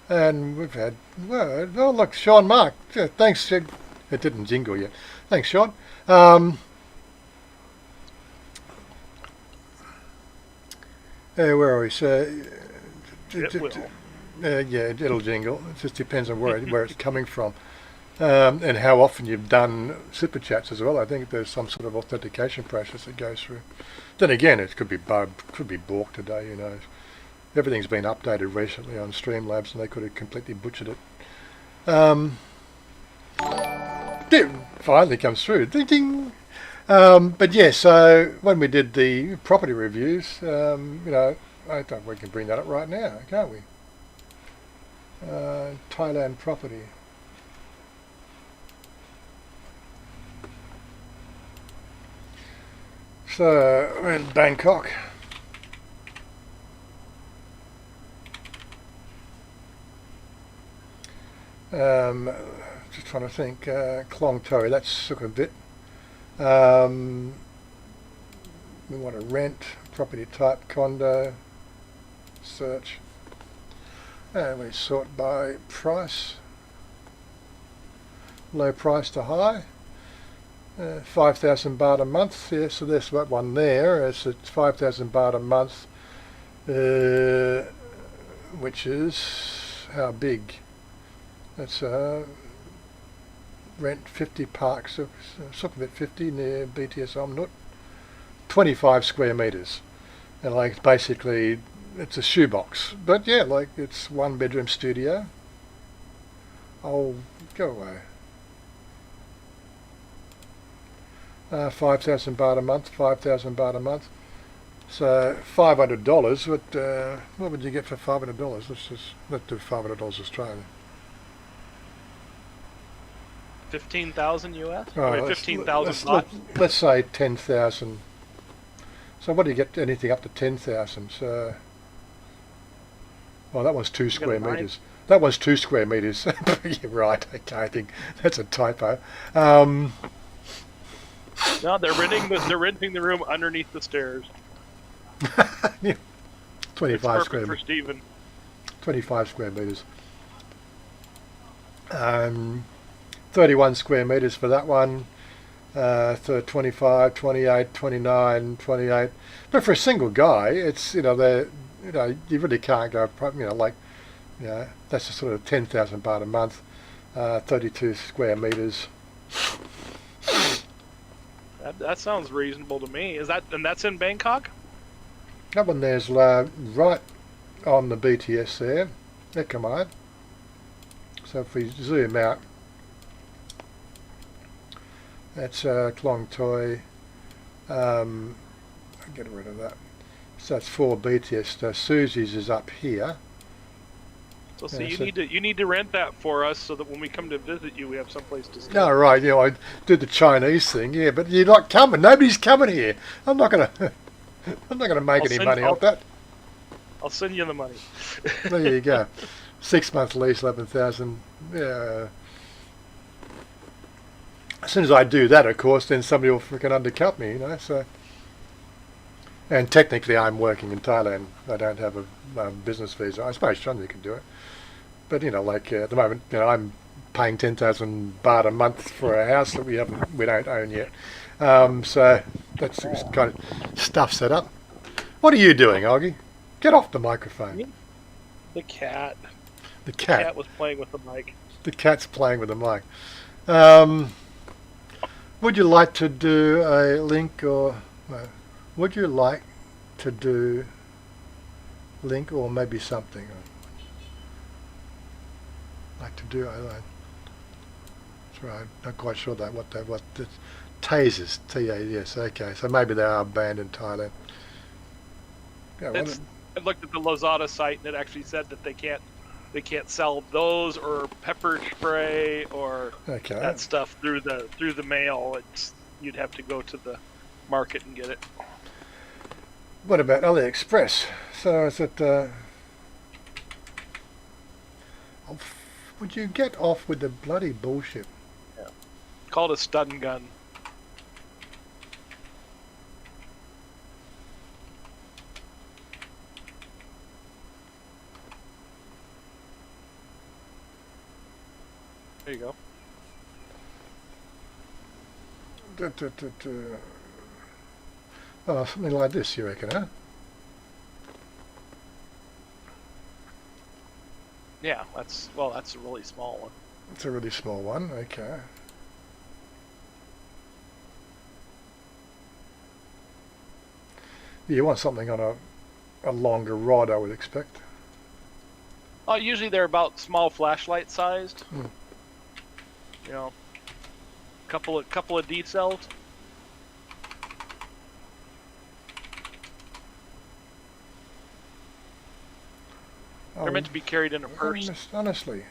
B: and we've had, well, oh look, Sean Mark, yeah, thanks. It didn't jingle yet. Thanks, Sean. Where are we? So,
A: It will.
B: yeah, it'll jingle. It just depends on where it's coming from. And how often you've done super chats as well. I think there's some sort of authentication process that goes through. Then again, it could be balked today, you know. Everything's been updated recently on Streamlabs, and they could have completely butchered it. It finally comes through. Ding ding. But yeah, so when we did the property reviews, you know, I think we can bring that up right now, can't we? Thailand property. So we're in Bangkok. Just trying to think. Klong Toei, that's Sukhumvit. We want to rent, property type, condo, search. And we sort by price. Low price to high. 5,000 baht a month. Yeah, so there's that one there. It's 5,000 baht a month, which is how big? That's rent 50 parks, Sukhumvit 50 near BTS Omnut, 25 square metres, and like basically it's a shoebox. But yeah, like it's 1-bedroom studio. Oh, go away. 5,000 baht a month, 5,000 baht a month. So $500. What would you get for $500? Let's do $500 Australian.
A: 15,000 US.
B: Oh,
A: 15,000 baht.
B: Let's say 10,000. So what do you get? Anything up to 10,000? So, well, that one's 2 square metres. That one's 2 square metres. You're right. Okay, I think that's a typo.
A: No, they're renting the room underneath the stairs.
B: Yeah. 25
A: it's
B: square
A: perfect for Stephen.
B: 25 square metres. 31 square metres for that one. 25, 28, 29, 28. But for a single guy, it's, you know, you really can't go, like, that's just sort of 10,000 baht a month, 32 square meters.
A: That sounds reasonable to me. And that's in Bangkok?
B: That one there's right on the BTS there. Come on. So if we zoom out, that's Klong Toi. I'll get rid of that. So that's 4 BTS. So Susie's is up here.
A: So see, you need to rent that for us so that when we come to visit you, we have someplace to stay.
B: No, right. I did the Chinese thing. Yeah, but you're not coming. Nobody's coming here. I'm not gonna make any money off that.
A: I'll send you the money.
B: There you go. 6-month lease, 11,000. Yeah. As soon as I do that, of course, then somebody will freaking undercut me, So, and technically, I'm working in Thailand. I don't have a business visa. I suppose Chanya can do it, but at the moment, I'm paying 10,000 baht a month for a house that we don't own yet. So that's the kind of stuff set up. What are you doing, Augie? Get off the microphone.
A: The cat.
B: The cat.
A: The cat was playing with the mic.
B: The cat's playing with the mic. Would you like to do a link or... would you like to do link or maybe something? Like to do... Sorry, I'm not quite sure what the tasers, T-A-S, okay. So maybe they are banned in Thailand. Yeah,
A: I looked at the Lazada site and it actually said that they can't sell those or pepper spray or that stuff through the mail. You'd have to go to the market and get it.
B: What about AliExpress? So is it? Would you get off with the bloody bullshit?
A: Yeah. Called a stun gun. There you go.
B: Oh, something like this, you reckon, huh?
A: Yeah, that's a really small one.
B: It's a really small one, okay. You want something on a longer rod, I would expect.
A: Oh, usually they're about small flashlight sized. Couple of D cells. They're meant to be carried in a purse.
B: Honestly.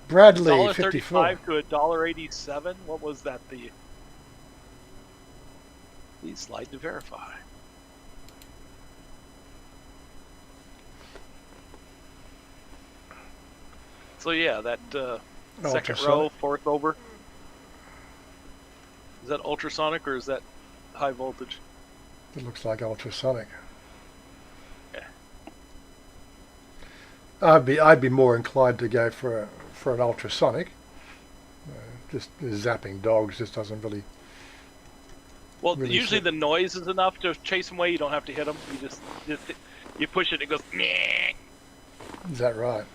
B: Bradley, 54.
A: $1.35 to $1.87. What was that? Please slide to verify. So yeah, that second row, fourth over. Is that ultrasonic or is that high voltage?
B: It looks like ultrasonic.
A: Yeah.
B: I'd be more inclined to go for an ultrasonic. Just zapping dogs just doesn't really.
A: Well, usually the noise is enough to chase them away. You don't have to hit them. You push it, it goes. Meh.
B: Is that right?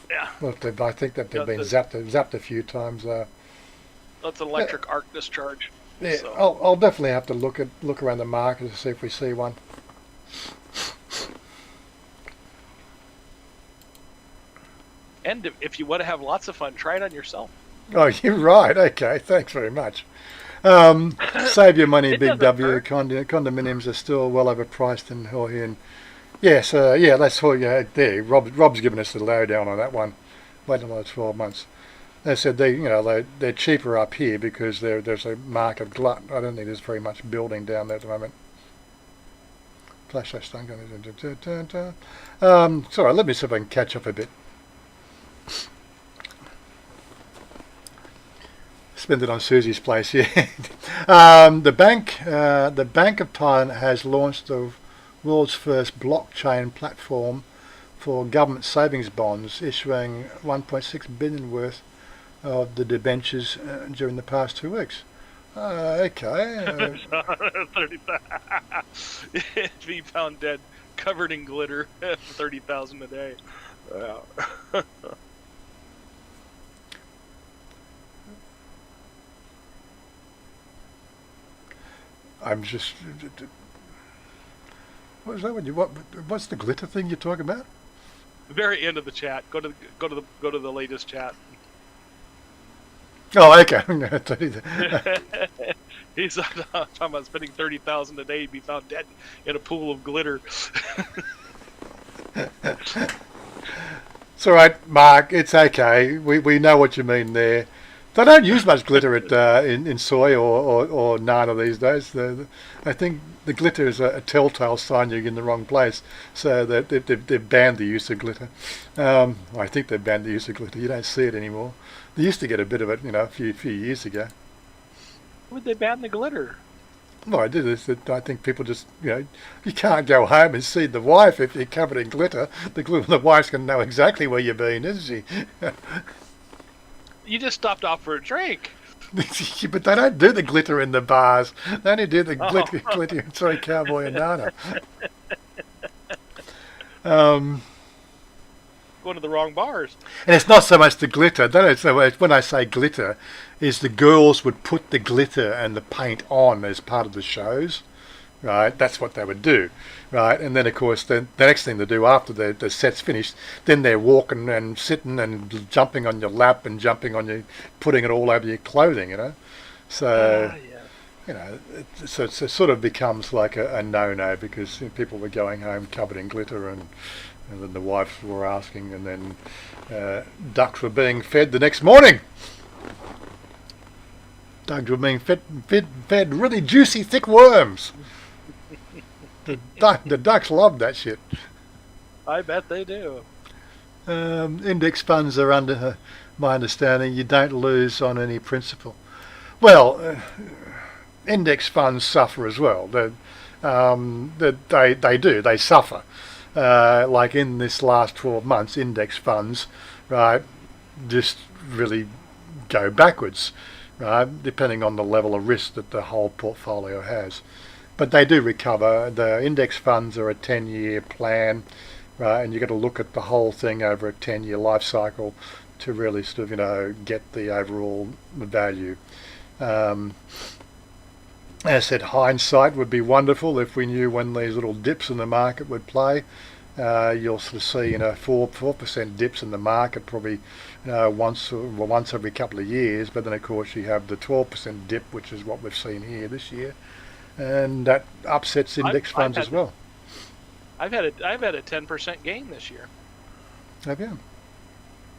A: Yeah.
B: Well, I think that they've been zapped a few times.
A: That's an electric arc discharge.
B: Yeah,
A: so.
B: I'll definitely have to look around the market to see if we see one.
A: And if you want to have lots of fun, try it on yourself.
B: Oh, you're right. Okay, thanks very much. Save your money, Big W. Condominiums are still well overpriced in Hoi Hin. Yes, that's Hoi Hin. There, Rob's given us the lowdown on that one. Wait another 12 months. They said they're cheaper up here because there's a market glut. I don't think there's very much building down there at the moment. Flashlight stun gun. Sorry, let me see if I can catch up a bit. Spend it on Susie's place, yeah. The Bank of Thailand has launched the world's first blockchain platform for government savings bonds, issuing 1.6 billion worth of the debentures during the past 2 weeks. Okay.
A: 30,000. If he found dead, covered in glitter, 30,000 a day.
B: I'm just. What is that? What's the glitter thing you're talking about?
A: The very end of the chat. Go to the latest chat.
B: Oh, okay.
A: He's talking about spending 30,000 a day to be found dead in a pool of glitter.
B: It's all right, Mark. It's okay. We know what you mean there. They don't use much glitter in soy or nana these days. I think the glitter is a telltale sign you're in the wrong place. So they've banned the use of glitter. I think they've banned the use of glitter. You don't see it anymore. They used to get a bit of it, a few years ago.
A: Would they ban the glitter?
B: Well, I did this. I think people just, you can't go home and see the wife if you're covered in glitter. The wife's going to know exactly where you've been, isn't she?
A: You just stopped off for a drink.
B: But they don't do the glitter in the bars. They only do the glitter. Sorry, Cowboy and Nana.
A: Going to the wrong bars.
B: And it's not so much the glitter. When I say glitter, is the girls would put the glitter and the paint on as part of the shows, right? That's what they would do, right? And then, of course, the next thing they do after the set's finished, then they're walking and sitting and jumping on your lap and jumping on you, putting it all over your clothing, So, so it sort of becomes like a no-no because people were going home covered in glitter and then the wives were asking, and then ducks were being fed the next morning. Ducks were being fed really juicy, thick worms. The ducks loved that shit.
A: I bet they do.
B: Index funds are under my understanding. You don't lose on any principal. Well, index funds suffer as well. They do. They suffer. Like in this last 12 months, index funds, right, just really go backwards, right, depending on the level of risk that the whole portfolio has. But they do recover. The index funds are a 10-year plan, right, and you've got to look at the whole thing over a 10-year life cycle to really sort of, get the overall value. As I said, hindsight would be wonderful if we knew when these little dips in the market would play. You'll sort of see 4% dips in the market probably once every couple of years, but then of course you have the 12% dip, which is what we've seen here this year, and that upsets index funds as well.
A: I've had a 10% gain this year.
B: Have you?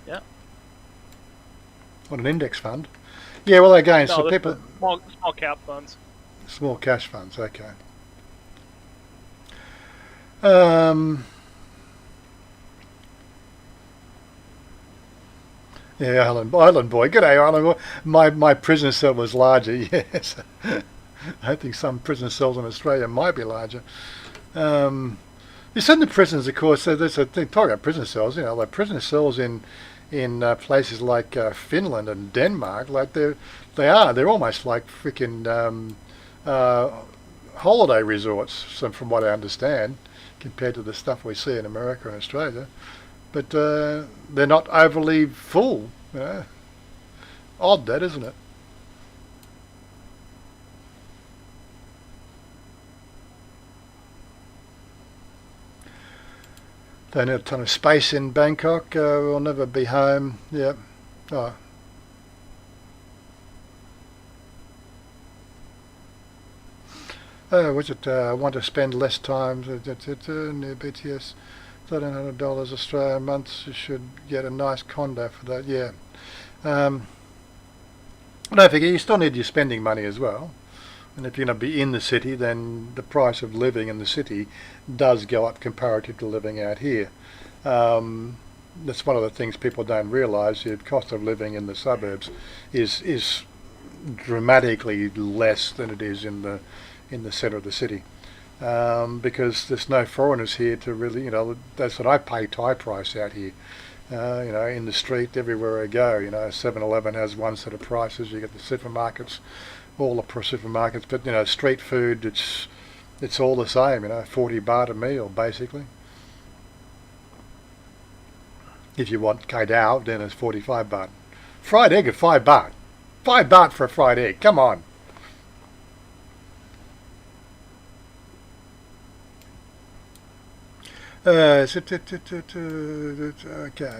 A: Yeah.
B: On an index fund? Yeah, well again, so people
A: small cap funds.
B: Small cash funds, okay. Yeah, Island Boy. G'day, Island Boy. My prison cell was larger, yes. I think some prison cells in Australia might be larger. You said the prisons, of course, there's a thing, talking about prison cells, like prison cells in places like Finland and Denmark, like they're almost like freaking holiday resorts, from what I understand, compared to the stuff we see in America and Australia. But they're not overly full. Odd, that, isn't it? Don't have a ton of space in Bangkok. We'll never be home. Yeah. Oh. Was it? I want to spend less time. New BTS, $1,300 Australian a month. You should get a nice condo for that. Yeah. Don't forget, you still need your spending money as well. And if you're going to be in the city, then the price of living in the city does go up comparative to living out here. That's one of the things people don't realise. The cost of living in the suburbs is dramatically less than it is in the centre of the city, because there's no foreigners here to really, that's what I pay Thai price out here. In the street everywhere I go, 7-Eleven has one set of prices. You get the supermarkets all the supermarkets, but you know, street food, it's all the same. You know, 40 baht a meal basically. If you want kai dao, then it's 45 baht. Fried egg at 5 baht. 5 baht for a fried egg. Come on. Okay,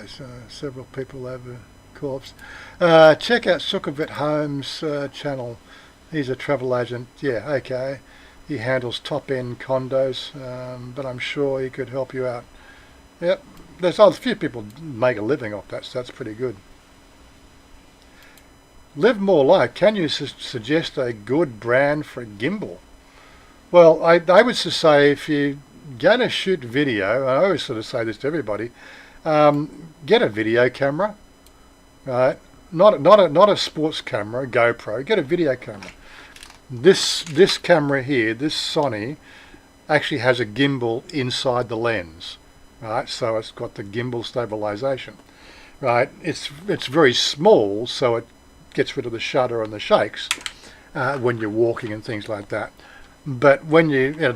B: so several people have a corpse. Check out Sukhovat Holmes' channel. He's a travel agent. Yeah, okay. He handles top-end condos, but I'm sure he could help you out. Yep. There's a few people make a living off that, so that's pretty good. Live more life. Can you suggest a good brand for a gimbal? Well, I would say if you're going to shoot video, I always sort of say this to everybody, get a video camera, right? Not a sports camera, a GoPro. Get a video camera. This camera here, this Sony, actually has a gimbal inside the lens. Right, so it's got the gimbal stabilization. Right, it's very small, so it gets rid of the shutter and the shakes when you're walking and things like that. But when you know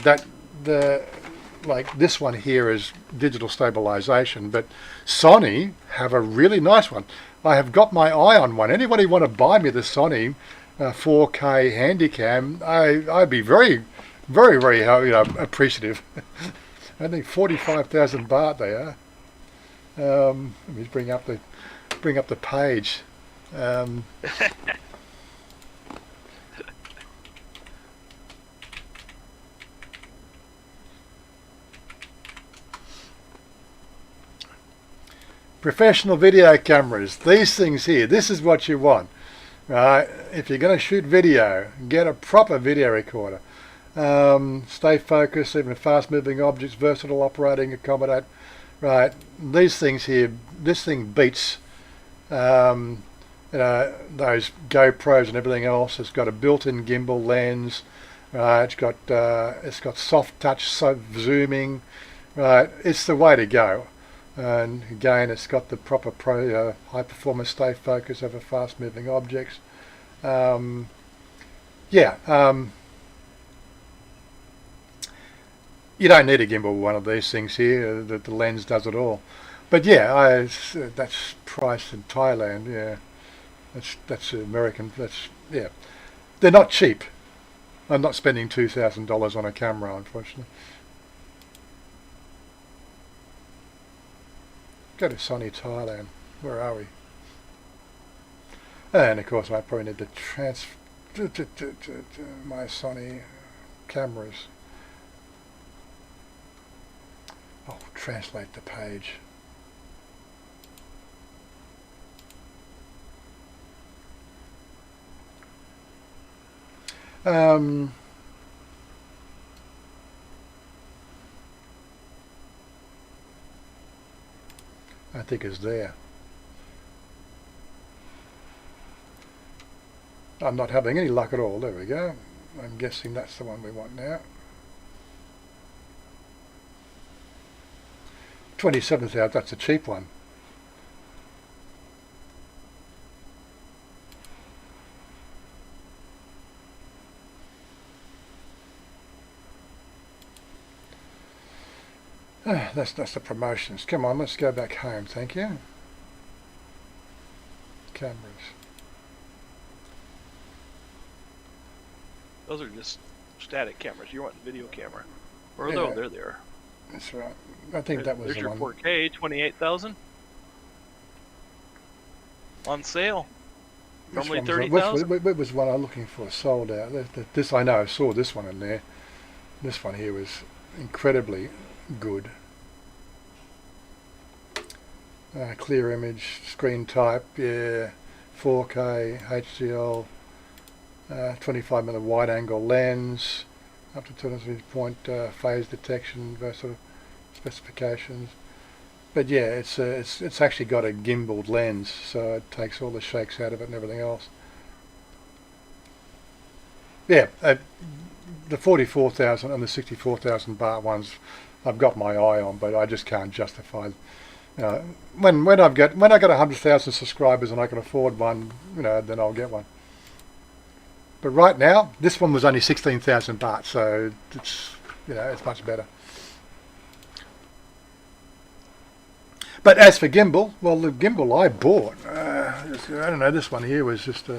B: like this one here is digital stabilization, but Sony have a really nice one. I have got my eye on one. Anybody want to buy me the Sony 4K Handycam? I'd be very, very, very appreciative. I think 45,000 baht they are. Let me bring up the page. Professional video cameras. These things here. This is what you want. Right? If you're going to shoot video, get a proper video recorder. Stay focused, even fast-moving objects, versatile operating, accommodate. Right, these things here. This thing beats, those GoPros and everything else. It's got a built-in gimbal lens. Right, it's got soft touch, zooming. Right, it's the way to go. And again, it's got the proper high performance, stay focused over fast-moving objects. You don't need a gimbal with one of these things here. The lens does it all. But yeah, that's priced in Thailand. Yeah, that's American. Yeah, they're not cheap. I'm not spending $2,000 on a camera, unfortunately. Go to Sony Thailand. Where are we? And of course, I probably need to transfer my Sony cameras. Oh, translate the page. I think it's there. I'm not having any luck at all. There we go. I'm guessing that's the one we want now. 27,000, that's a cheap one. That's the promotions. Come on, let's go back home, thank you. Cameras.
A: Those are just static cameras. You want a video camera. Or no, they're there.
B: That's right. I think that was
A: there's
B: the
A: your
B: one.
A: 4K, 28,000 on sale. Normally 30,000.
B: What was one I'm looking for? Sold out. This I know. I saw this one in there. This one here was incredibly good. Clear image, screen type, yeah, 4K, HDL, 25mm wide angle lens, up to 200 point phase detection, those sort of specifications. But yeah, it's actually got a gimbaled lens, so it takes all the shakes out of it and everything else. Yeah, the 44,000 and the 64,000 baht ones, I've got my eye on, but I just can't justify. When I got 100,000 subscribers and I can afford one, then I'll get one. But right now, this one was only 16,000 baht, so it's, it's much better. But as for gimbal, well, the gimbal I bought, I don't know, this one here was just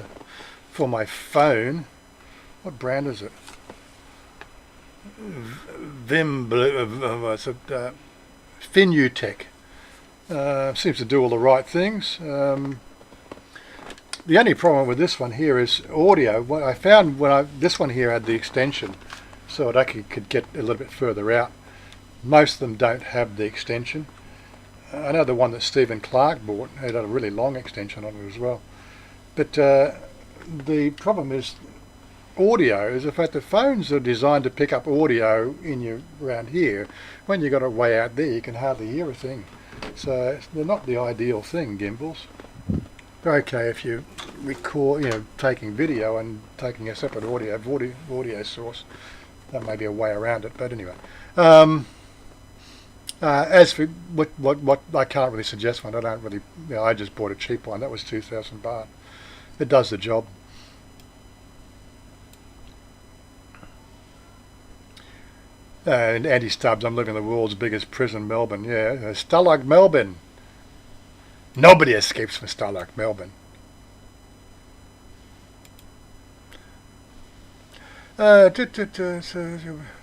B: for my phone. What brand is it? Finutech. Seems to do all the right things. The only problem with this one here is audio. What I found this one here had the extension, so it actually could get a little bit further out. Most of them don't have the extension. I know the one that Stephen Clark bought had a really long extension on it as well. But the problem is audio is the fact that phones are designed to pick up audio around here. When you got it way out there, you can hardly hear a thing. So they're not the ideal thing, gimbals. They're okay if you record, taking video and taking a separate audio source. That may be a way around it, but anyway. As for what I can't really suggest one. I don't really. I just bought a cheap one. That was 2,000 baht. It does the job. And Andy Stubbs, I'm living in the world's biggest prison, Melbourne. Yeah, Stalag Melbourne. Nobody escapes from Stalag Melbourne.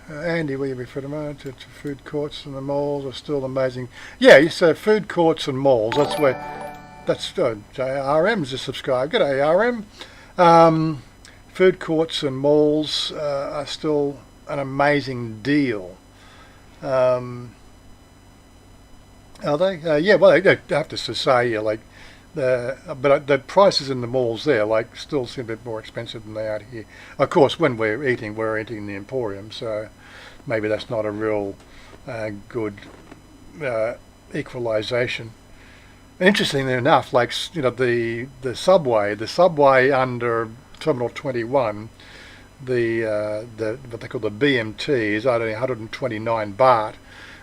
B: Andy, will you refer to moment to food courts and the malls are still amazing? Yeah, you say food courts and malls. That's where. That's RM's a subscribe. Good day, RM. Food courts and malls are still an amazing deal. Are they? Yeah. Well, they have to say but the prices in the malls there still seem a bit more expensive than they are here. Of course, when we're eating in the Emporium, so maybe that's not a real good equalisation. Interestingly enough, the subway under Terminal 21, what they call the BMT is only 129 baht,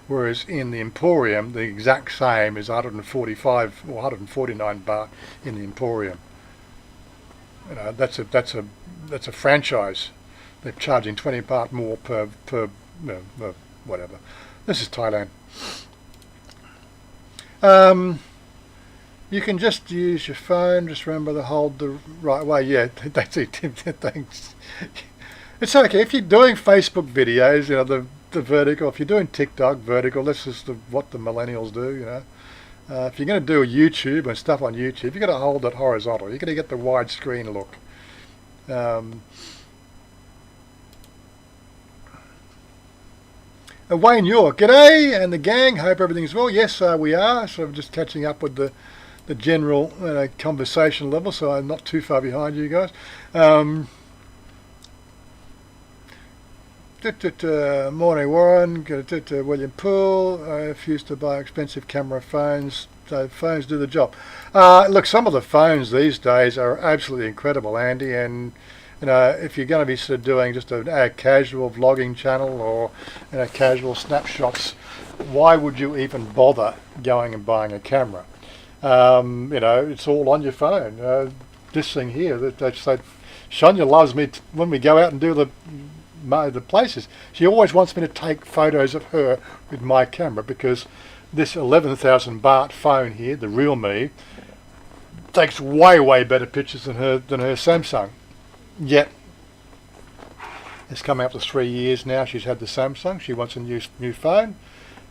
B: whereas in the Emporium the exact same is 145 or 149 baht in the Emporium. That's a franchise. They're charging 20 baht more per whatever. This is Thailand. You can just use your phone. Just remember to hold the right way. Yeah, that's it. Thanks. It's okay if you're doing Facebook videos. The vertical. If you're doing TikTok, vertical. This is what the millennials do. If you're going to do YouTube and stuff on YouTube, you've got to hold it horizontal. You're going to get the widescreen look. Wayne York, g'day, and the gang. Hope everything's well. Yes, we are. So I'm just catching up with the general conversation level, so I'm not too far behind you guys. Morning, Warren. William Poole. I refuse to buy expensive camera phones. So phones do the job. Look, some of the phones these days are absolutely incredible, Andy. And if you're going to be sort of doing just a casual vlogging channel or casual snapshots, why would you even bother going and buying a camera? It's all on your phone. This thing here, they say, Chanya loves me when we go out and do the places. She always wants me to take photos of her with my camera because this 11,000 baht phone here, the Real Me, takes way better pictures than her Samsung. Yet it's come out for 3 years now. She's had the Samsung. She wants a new phone,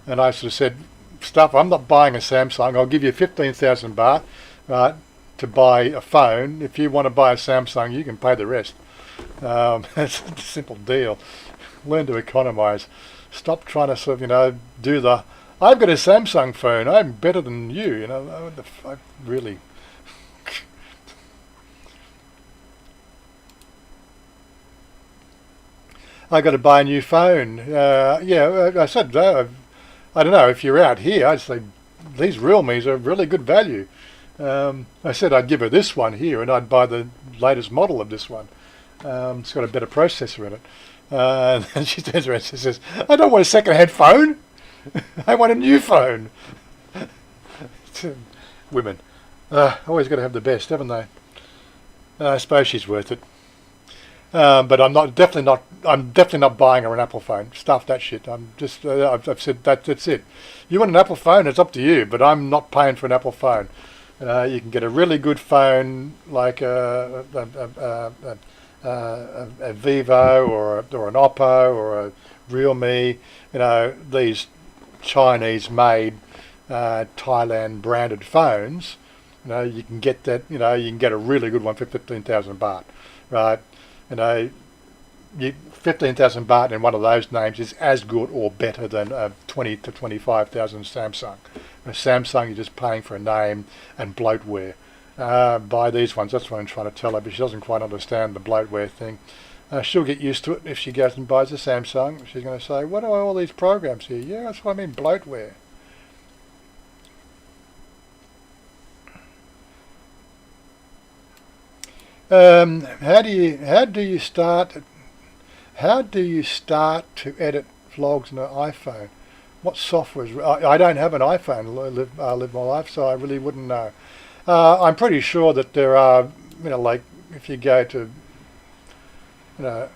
B: and I sort of said, "Stuff. I'm not buying a Samsung. I'll give you 15,000 baht, right, to buy a phone. If you want to buy a Samsung, you can pay the rest." It's a simple deal. Learn to economise. Stop trying to sort of do the I've got a Samsung phone. I'm better than you. I really. I got to buy a new phone. I said, I don't know, if you're out here, I'd say these Realmes are really good value. I said I'd give her this one here and I'd buy the latest model of this one. It's got a better processor in it. And she turns around and she says, I don't want a second-hand phone. I want a new phone. Women. Always got to have the best, haven't they? I suppose she's worth it. But I'm definitely not buying her an Apple phone. Stuff that shit. I've said that's it. You want an Apple phone? It's up to you. But I'm not paying for an Apple phone. You can get a really good phone like a Vivo or an Oppo or a Realme. These Chinese-made Thailand branded phones. You can get that. You can get a really good one for 15,000 baht, right? 15,000 baht in one of those names is as good or better than a 20 to 25,000 Samsung. Samsung, you're just paying for a name and bloatware. Buy these ones. That's what I'm trying to tell her, but she doesn't quite understand the bloatware thing. She'll get used to it if she goes and buys a Samsung. She's going to say, "What are all these programs here?" Yeah, that's what I mean, bloatware. How do you start to edit vlogs on an iPhone? What software is? I don't have an iPhone. I live my life, so I really wouldn't know. I'm pretty sure that there are, like if you go to, go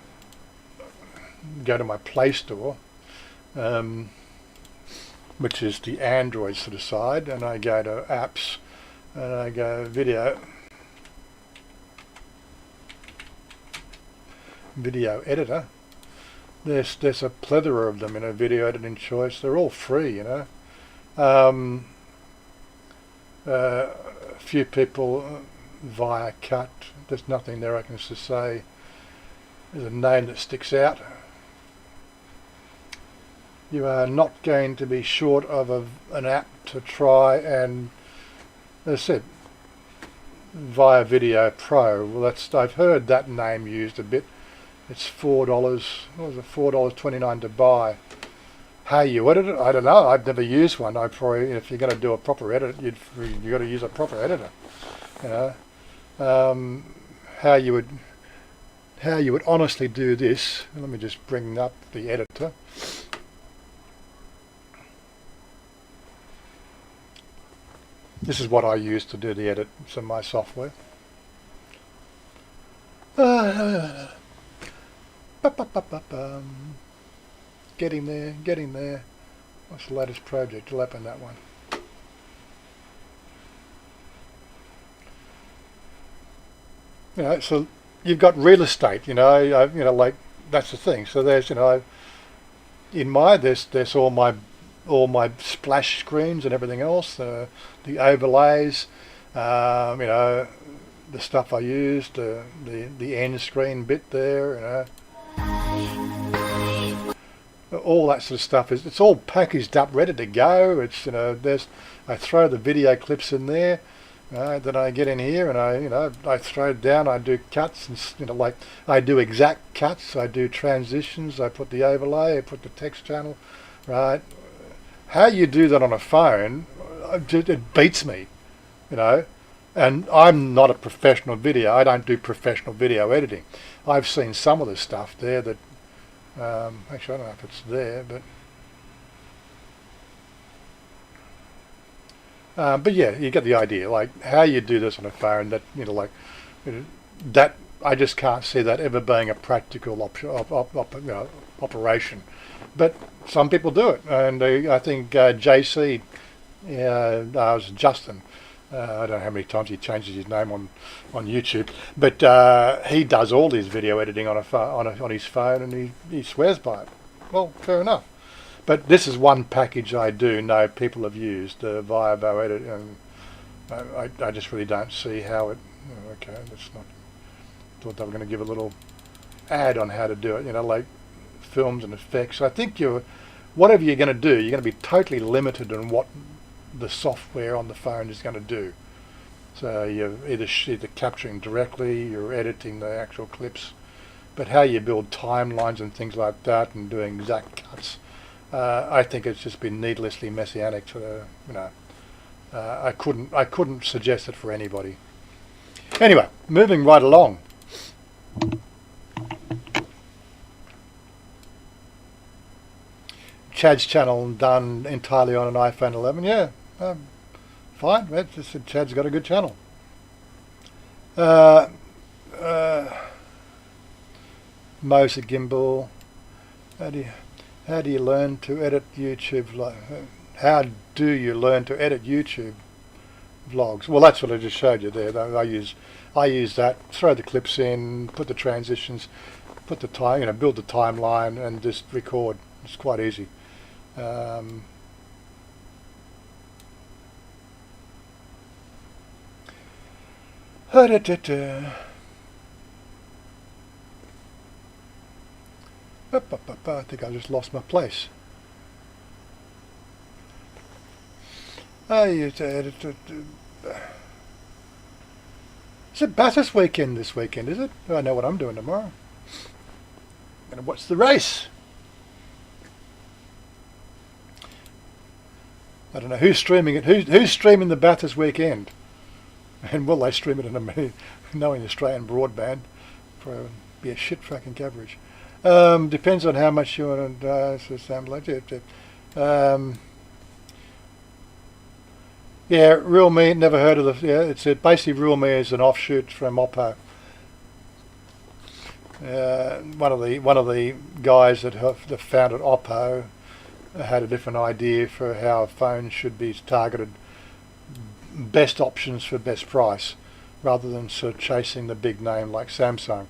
B: to my Play Store, which is the Android sort of side, and I go to apps, and I go video editor. There's a plethora of them in a video editing choice. They're all free, a few people via cut. There's nothing there I can just say. There's a name that sticks out. You are not going to be short of an app to try, and as I said, via Video Pro. Well, I've heard that name used a bit. It's $4. What was it? $4.29 to buy. How you edit it? I don't know. I've never used one. I probably, if you're going to do a proper edit, you got to use a proper editor. How you would honestly do this? Let me just bring up the editor. This is what I use to do the edits in my software. Getting there. What's the latest project? I'll open that one. So you've got real estate. Like that's the thing. So there's, in my there's all my splash screens and everything else. The overlays. The stuff I used. The end screen bit there. All that sort of stuff it's all packaged up, ready to go. It's I throw the video clips in there. Then I get in here and I throw it down. I do cuts and like I do exact cuts. I do transitions. I put the overlay. I put the text channel. Right. How you do that on a phone? It beats me. And I'm not a professional video. I don't do professional video editing. I've seen some of the stuff there that, actually I don't know if it's there, but yeah, you get the idea. Like how you do this on a phone. That that I just can't see that ever being a practical operation. But some people do it, and I think JC, was Justin. I don't know how many times he changes his name on YouTube, but he does all his video editing on his phone, and he swears by it. Well, fair enough. But this is one package I do know people have used via Edit, and I just really don't see how it. Okay, that's not. Thought they were going to give a little ad on how to do it. Like films and effects. I think whatever you're going to do, you're going to be totally limited on what the software on the phone is going to do. So you're either capturing directly, you're editing the actual clips, but how you build timelines and things like that and doing exact cuts, I think it's just been needlessly messianic. I couldn't suggest it for anybody. Anyway, moving right along. Chad's channel done entirely on an iPhone 11. Yeah, fine. Chad's got a good channel. Mo's a gimbal. How do you learn to edit YouTube? How do you learn to edit YouTube vlogs? Well, that's what I just showed you there. I use that. Throw the clips in, put the transitions, put the time, build the timeline, and just record. It's quite easy. I think I just lost my place. It's it Bathurst weekend this weekend, is it? I know what I'm doing tomorrow. I'm going to watch the race. I don't know who's streaming it. Who's streaming the Bathurst weekend? And will they stream it in knowing Australian broadband? Probably be a shit fucking coverage. Depends on how much you want to yeah, Real Me, never heard of the. Yeah, it's basically Real Me is an offshoot from Oppo. One of the guys that founded Oppo had a different idea for how a phone should be targeted, best options for best price, rather than sort of chasing the big name like Samsung.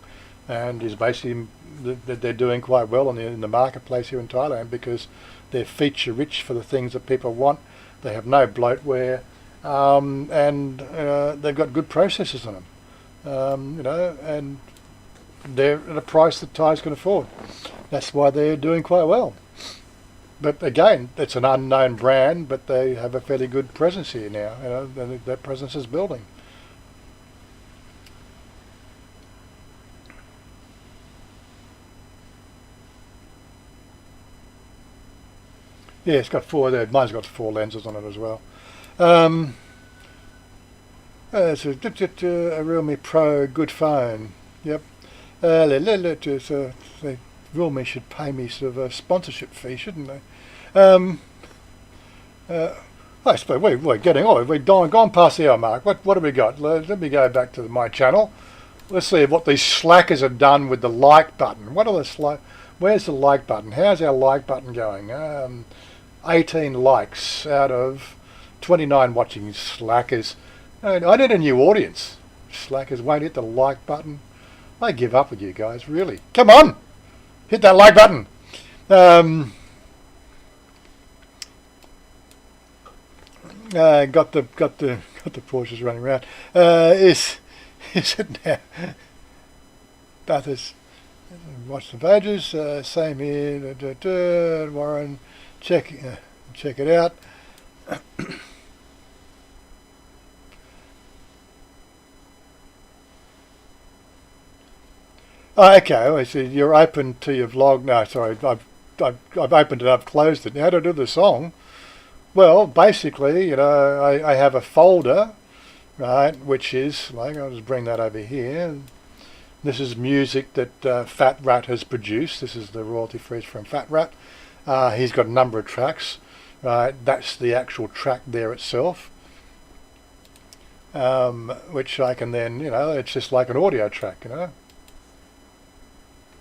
B: And is basically they're doing quite well in the marketplace here in Thailand because they're feature rich for the things that people want. They have no bloatware, and they've got good processors on them, and they're at a price that Thais can afford. That's why they're doing quite well. But again, it's an unknown brand, but they have a fairly good presence here now. And that presence is building. Yeah, it's got four there. Mine's got 4 lenses on it as well. It's a Realme Pro, good phone. Yep. Realme should pay me sort of a sponsorship fee, shouldn't they? I suppose we're getting on. We've gone past the hour mark. What have we got? Let me go back to my channel. Let's see what these slackers have done with the like button. What are the Where's the like button? How's our like button going? 18 likes out of 29 watching. Slackers. I need a new audience. Slackers won't hit the like button. I give up with you guys, really. Come on! Hit that like button! Got the Porsches running around. Is it now? Bathurst. Watch the pages. Same here. Warren, check it out. Okay. So you're open to your vlog. No, sorry. I've opened it up, closed it. How do I do the song? Well, basically, I have a folder, right, which is, I'll just bring that over here. This is music that Fat Rat has produced. This is the royalty free from Fat Rat. He's got a number of tracks, right? That's the actual track there itself, which I can then, it's just like an audio track,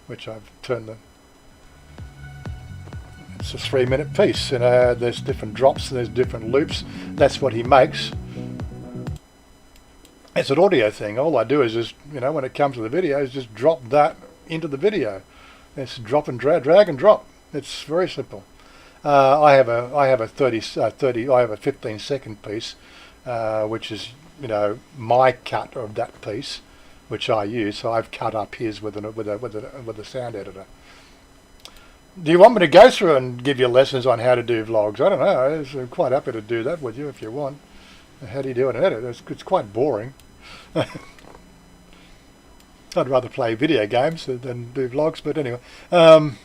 B: which I've turned it's a 3-minute piece, there's different drops and there's different loops. That's what he makes. It's an audio thing. All I do is just, when it comes to the video, is just drop that into the video. It's drop and drag and drop. It's very simple. I have a 15-second piece, which is, my cut of that piece, which I use. So I've cut up his with a sound editor. Do you want me to go through and give you lessons on how to do vlogs? I don't know. I'm quite happy to do that with you if you want. How do you do an edit? It's quite boring. I'd rather play video games than do vlogs, but anyway. You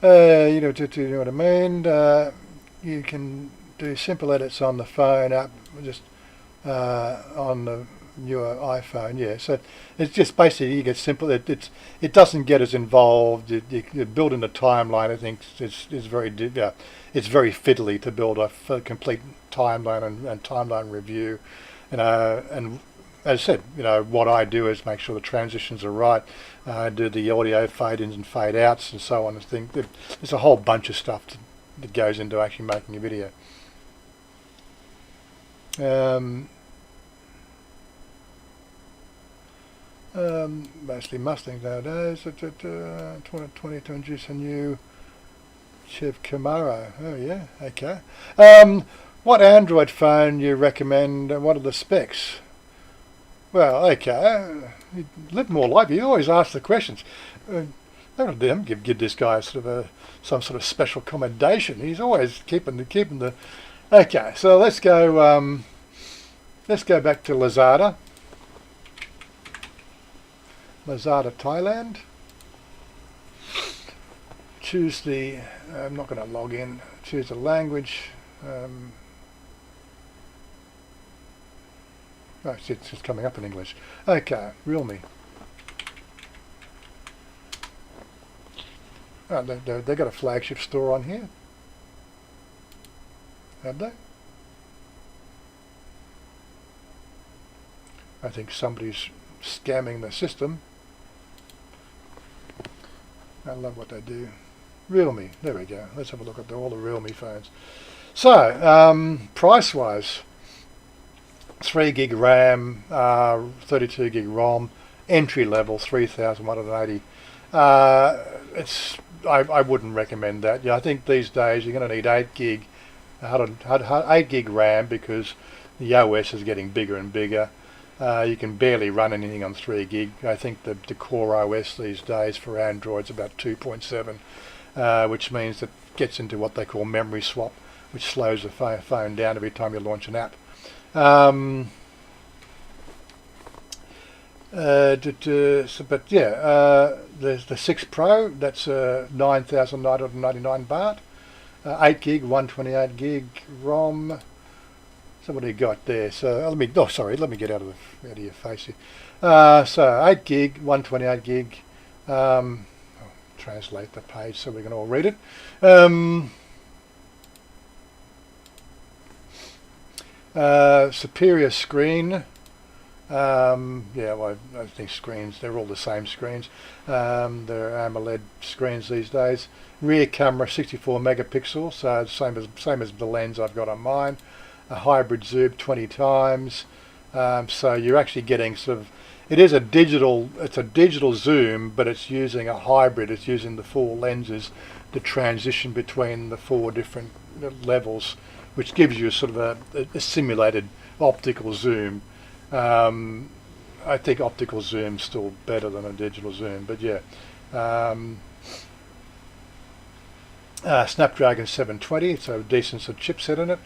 B: know what I mean? You can do simple edits on the phone app, just on the newer iPhone, yeah. So it's just basically you get simple. It doesn't get as involved. You build in the timeline. I think it's very fiddly to build a complete timeline and timeline review, and as I said, what I do is make sure the transitions are right, do the audio fade-ins and fade-outs and so on. There's a whole bunch of stuff that goes into actually making a video. Mostly Mustangs nowadays. 2020 to introduce a new Chev Camaro. Oh yeah, okay. What Android phone you recommend and what are the specs? Well, okay. Live more life. You always ask the questions. That'll do him. Give this guy some sort of special commendation. He's always keeping the. Okay, so let's go. Let's go back to Lazada. Lazada, Thailand. Choose the. I'm not going to log in. Choose the language. Oh, it's just coming up in English. Okay, Realme. Oh, they got a flagship store on here. Have they? I think somebody's scamming the system. I love what they do. Realme, there we go. Let's have a look at all the Realme phones. So, price-wise, 3 gig RAM, 32 gig ROM, entry level 3,180. I wouldn't recommend that. I think these days you're going to need 8 gig, 8 gig RAM because the OS is getting bigger and bigger. You can barely run anything on 3 gig. I think the core OS these days for Android's about 2.7, which means it gets into what they call memory swap, which slows the phone down every time you launch an app. But yeah, there's the 6 Pro, that's 9,999 baht, 8 gig, 128 gig ROM. So what do you got there? So let me get out of your face here. So 8 gig, 128 gig. I'll translate the page so we can all read it. Superior screen. Yeah, well, I think screens, they're all the same screens. They're AMOLED screens these days. Rear camera 64 megapixels, so same as the lens I've got on mine. A hybrid zoom 20 times. So you're actually getting it's a digital zoom, but it's using a hybrid. It's using the 4 lenses to transition between the 4 different levels, which gives you a simulated optical zoom. I think optical zoom's still better than a digital zoom, but yeah. Snapdragon 720, so a decent chipset in it.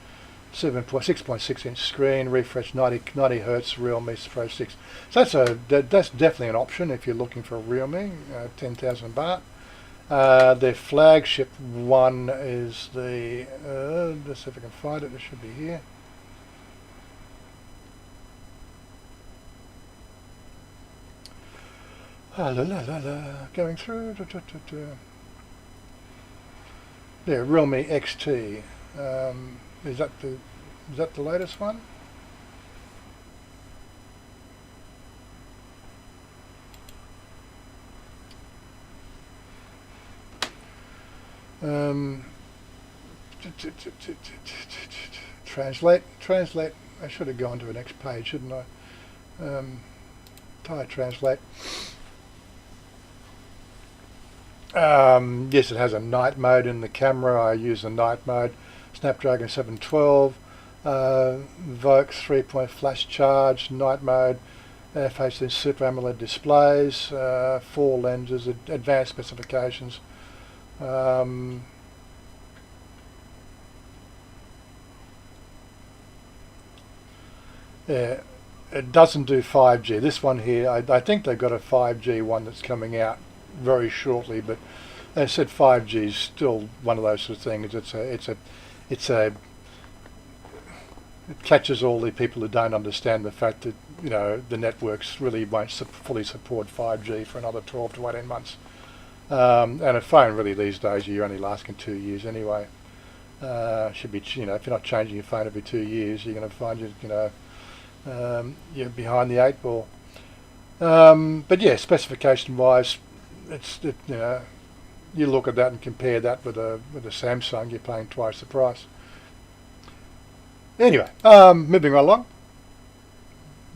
B: 6.6 inch screen, refresh 90 hertz Realme Pro 6. So that's definitely an option if you're looking for a Realme, 10,000 baht. Their flagship one is the, let's see if I can find it, it should be here. Going through. Yeah, Realme XT. Is that the latest one? Translate. I should have gone to the next page, shouldn't I? Thai translate. Yes, it has a night mode in the camera. I use the night mode. Snapdragon 712, Vox 3-point flash charge, night mode, facing Super AMOLED displays, 4 lenses, advanced specifications. Yeah, it doesn't do 5G. This one here, I think they've got a 5G one that's coming out very shortly, but they said 5G is still one of those sort of things. It catches all the people who don't understand the fact that the networks really won't fully support 5G for another 12 to 18 months. And a phone really these days you're only lasting 2 years anyway. Should be if you're not changing your phone every 2 years, you're going to find you're behind the 8 ball. But yeah, specification wise, you look at that and compare that with a Samsung, you're paying twice the price. Anyway, moving right along.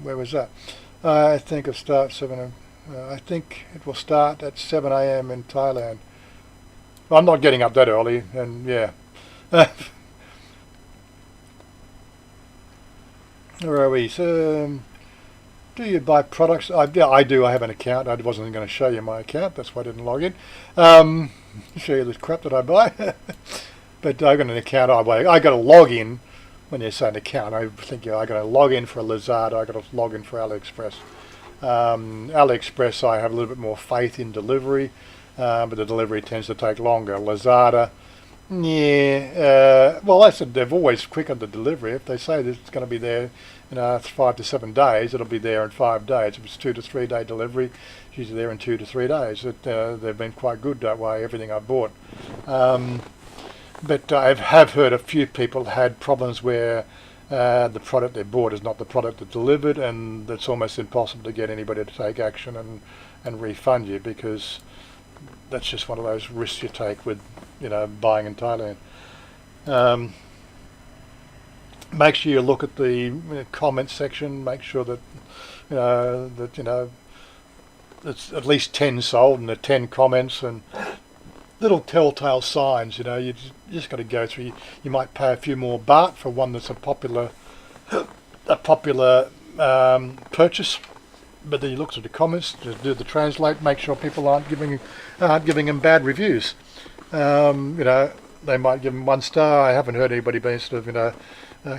B: Where was that? I think it starts 7. I think it will start at 7 a.m. in Thailand. I'm not getting up that early, and yeah. Where are we? So, do you buy products? Yeah, I do. I have an account. I wasn't going to show you my account. That's why I didn't log in. Show you the crap that I buy. But I got an account. I got to log in. When you say an account, I think I got to log in for Lazada. I got to log in for AliExpress. AliExpress, I have a little bit more faith in delivery, but the delivery tends to take longer. Lazada, yeah. Well, I said they've always quickened the delivery. If they say that it's going to be there in 5 to 7 days, it'll be there in 5 days. If it's 2 to 3 day delivery, it's usually there in 2 to 3 days. They've been quite good that way. Everything I've bought. But I have heard a few people had problems where the product they bought is not the product that delivered, and it's almost impossible to get anybody to take action and refund you, because that's just one of those risks you take with buying in Thailand. Make sure you look at the comment section. Make sure that it's at least 10 sold and the 10 comments and little telltale signs. You just got to go through. You might pay a few more baht for one that's a popular purchase, but then you look at the comments to do the translate. Make sure people aren't giving them bad reviews. They might give them 1 star. I haven't heard anybody being sort of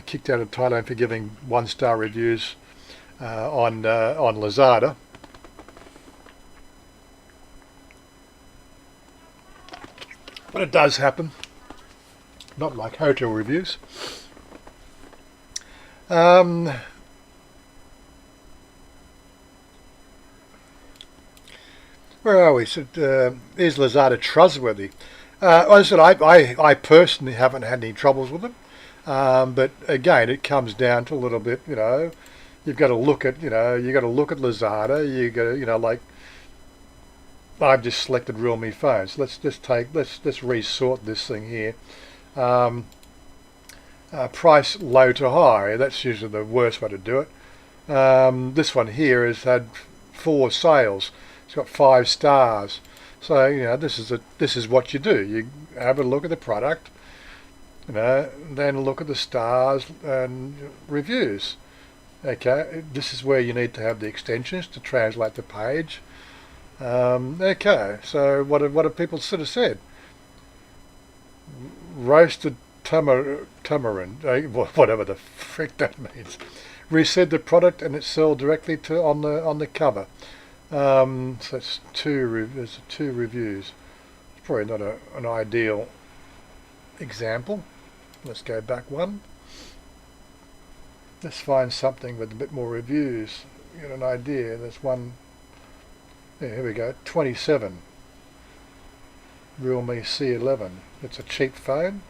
B: kicked out of Thailand for giving 1-star reviews on Lazada. But it does happen. Not like hotel reviews. Where are we? So, is Lazada trustworthy? I said I personally haven't had any troubles with them. But again, it comes down to a little bit. You've got to look at Lazada. You got to like. I've just selected Realme phones. Let's resort this thing here. Price low to high. That's usually the worst way to do it. This one here has had 4 sales. It's got 5 stars. So this is what you do. You have a look at the product. Then look at the stars and reviews. Okay, this is where you need to have the extensions to translate the page. Okay, so what have people sort of said? Roasted tamarind, whatever the frick that means. Resaid the product and it's sold directly on the cover. So it's 2 reviews. It's probably not an ideal example. Let's go back 1. Let's find something with a bit more reviews. Get an idea. There's one. Yeah, here we go. 27. Realme C11. It's a cheap phone.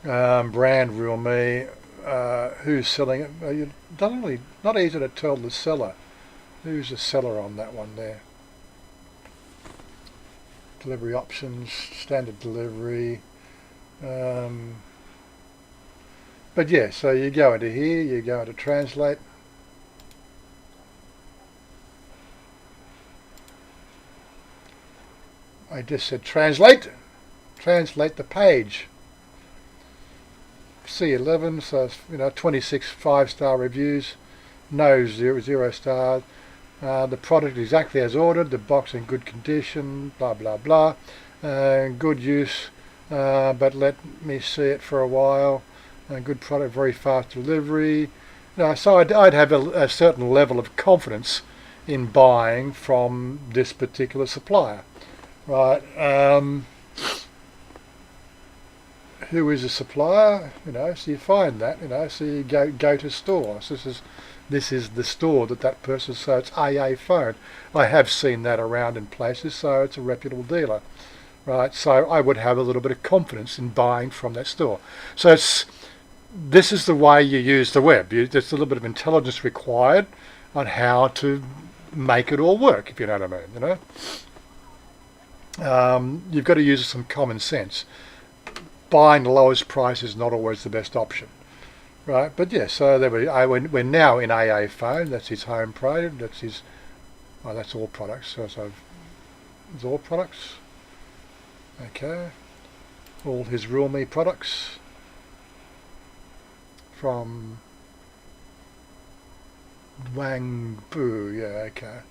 B: Brand Realme. Who's selling it? Not easy to tell the seller. Who's the seller on that one there? Delivery options, standard delivery. But yeah, so you go into here, you go into translate. I just said translate the page. C11, so it's, 26 5-star reviews, no 0 stars. The product exactly as ordered, the box in good condition, blah blah blah. Good use, but let me see it for a while. Good product, very fast delivery. So I'd have a certain level of confidence in buying from this particular supplier, right? Who is a supplier? So you find that. So you go to store. So this is the store that person. So it's AA phone. I have seen that around in places. So it's a reputable dealer, right? So I would have a little bit of confidence in buying from that store. So it's this is the way you use the web. There's a little bit of intelligence required on how to make it all work, if you know what I mean. You've got to use some common sense. Buying the lowest price is not always the best option, right? But yeah, so we're now in AA phone. That's his home product. That's his. Oh, that's all products. So it's all products. Okay, all his Realme products from Wangbu. Yeah, okay.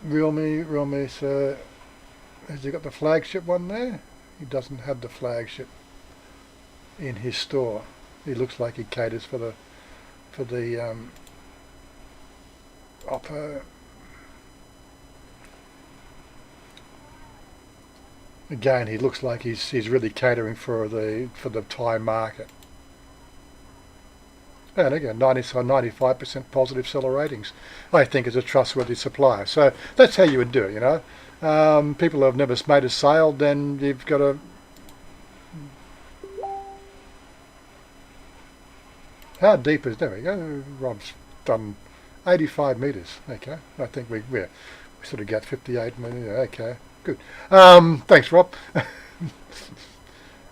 B: Realme, so has he got the flagship one there? He doesn't have the flagship in his store. He looks like he caters for the Oppo. Again, he looks like he's really catering for the Thai market. And again, 95% positive seller ratings. I think is a trustworthy supplier. So that's how you would do it, People who have never made a sale, then you've got to... How deep is... There we go. Rob's done 85 metres. Okay. I think we sort of got 58 metres. Okay. Good. Thanks, Rob.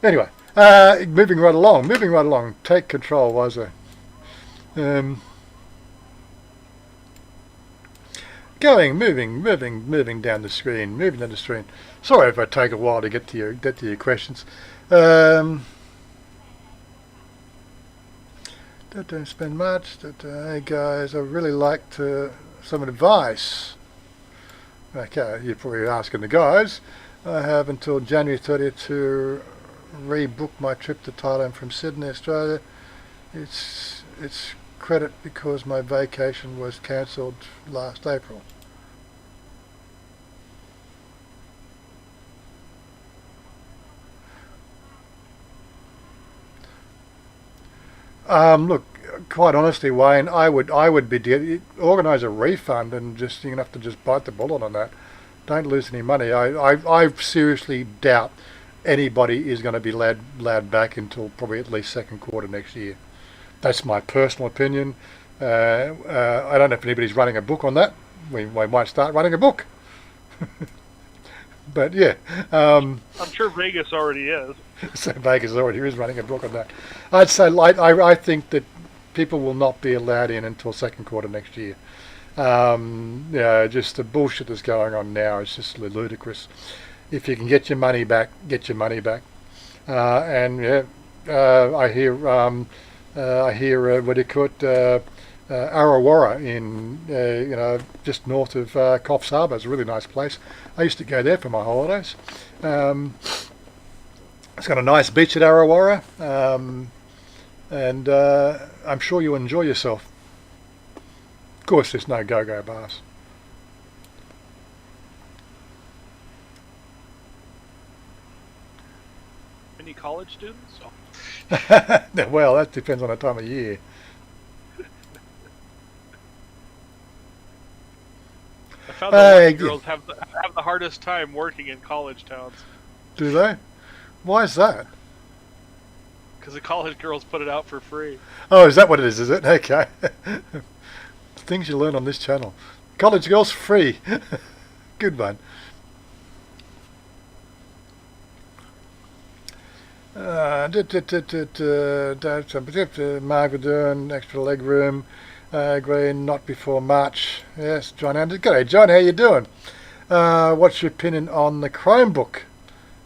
B: Anyway, moving right along. Take control, Wazza. Moving down the screen. Sorry if I take a while to get to your questions. Don't spend much. Hey guys, I really like some advice. Okay, you're probably asking the guys. I have until January 30th to rebook my trip to Thailand from Sydney, Australia. It's credit because my vacation was cancelled last April. Look, quite honestly, Wayne, I would organise a refund and you're gonna have to just bite the bullet on that. Don't lose any money. I seriously doubt anybody is going to be allowed back until probably at least second quarter next year. That's my personal opinion. I don't know if anybody's running a book on that. We might start running a book. But yeah,
A: I'm sure Vegas already is.
B: So Vegas already is running a book on that. I'd say I think that people will not be allowed in until second quarter next year. Just the bullshit that's going on now is just ludicrous. If you can get your money back, get your money back. I hear what do you call it? Arawara in just north of Coffs Harbour. It's a really nice place. I used to go there for my holidays. It's got a nice beach at Arawara, and I'm sure you'll enjoy yourself. Of course, there's no go-go bars.
A: Any college students? Oh.
B: Well, that depends on the time of year.
A: I found that girls have the hardest time working in college towns.
B: Do they? Why is that?
A: Because the college girls put it out for free.
B: Oh, is that what it is it? Okay. Things you learn on this channel. College girls free. Good one. Margaret extra leg room. Green, not before March. Yes, John Anderson. G'day, John. How you doing? What's your opinion on the Chromebook?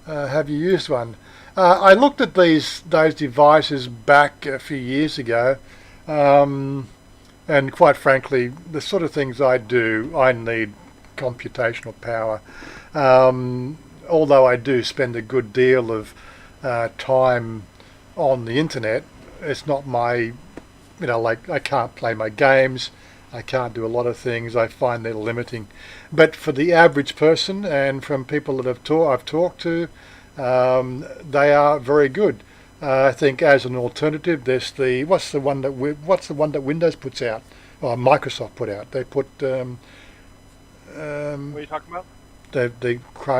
B: Have you used one? I looked at those devices back a few years ago, and quite frankly, the sort of things I do, I need computational power. Although I do spend a good deal of time on the internet, it's not my, I can't play my games, I can't do a lot of things. I find they're limiting. But for the average person, and from people that I've talked to, they are very good. I think as an alternative, there's what's the one that Windows puts out, or Microsoft put out. They put.
A: What are you talking about?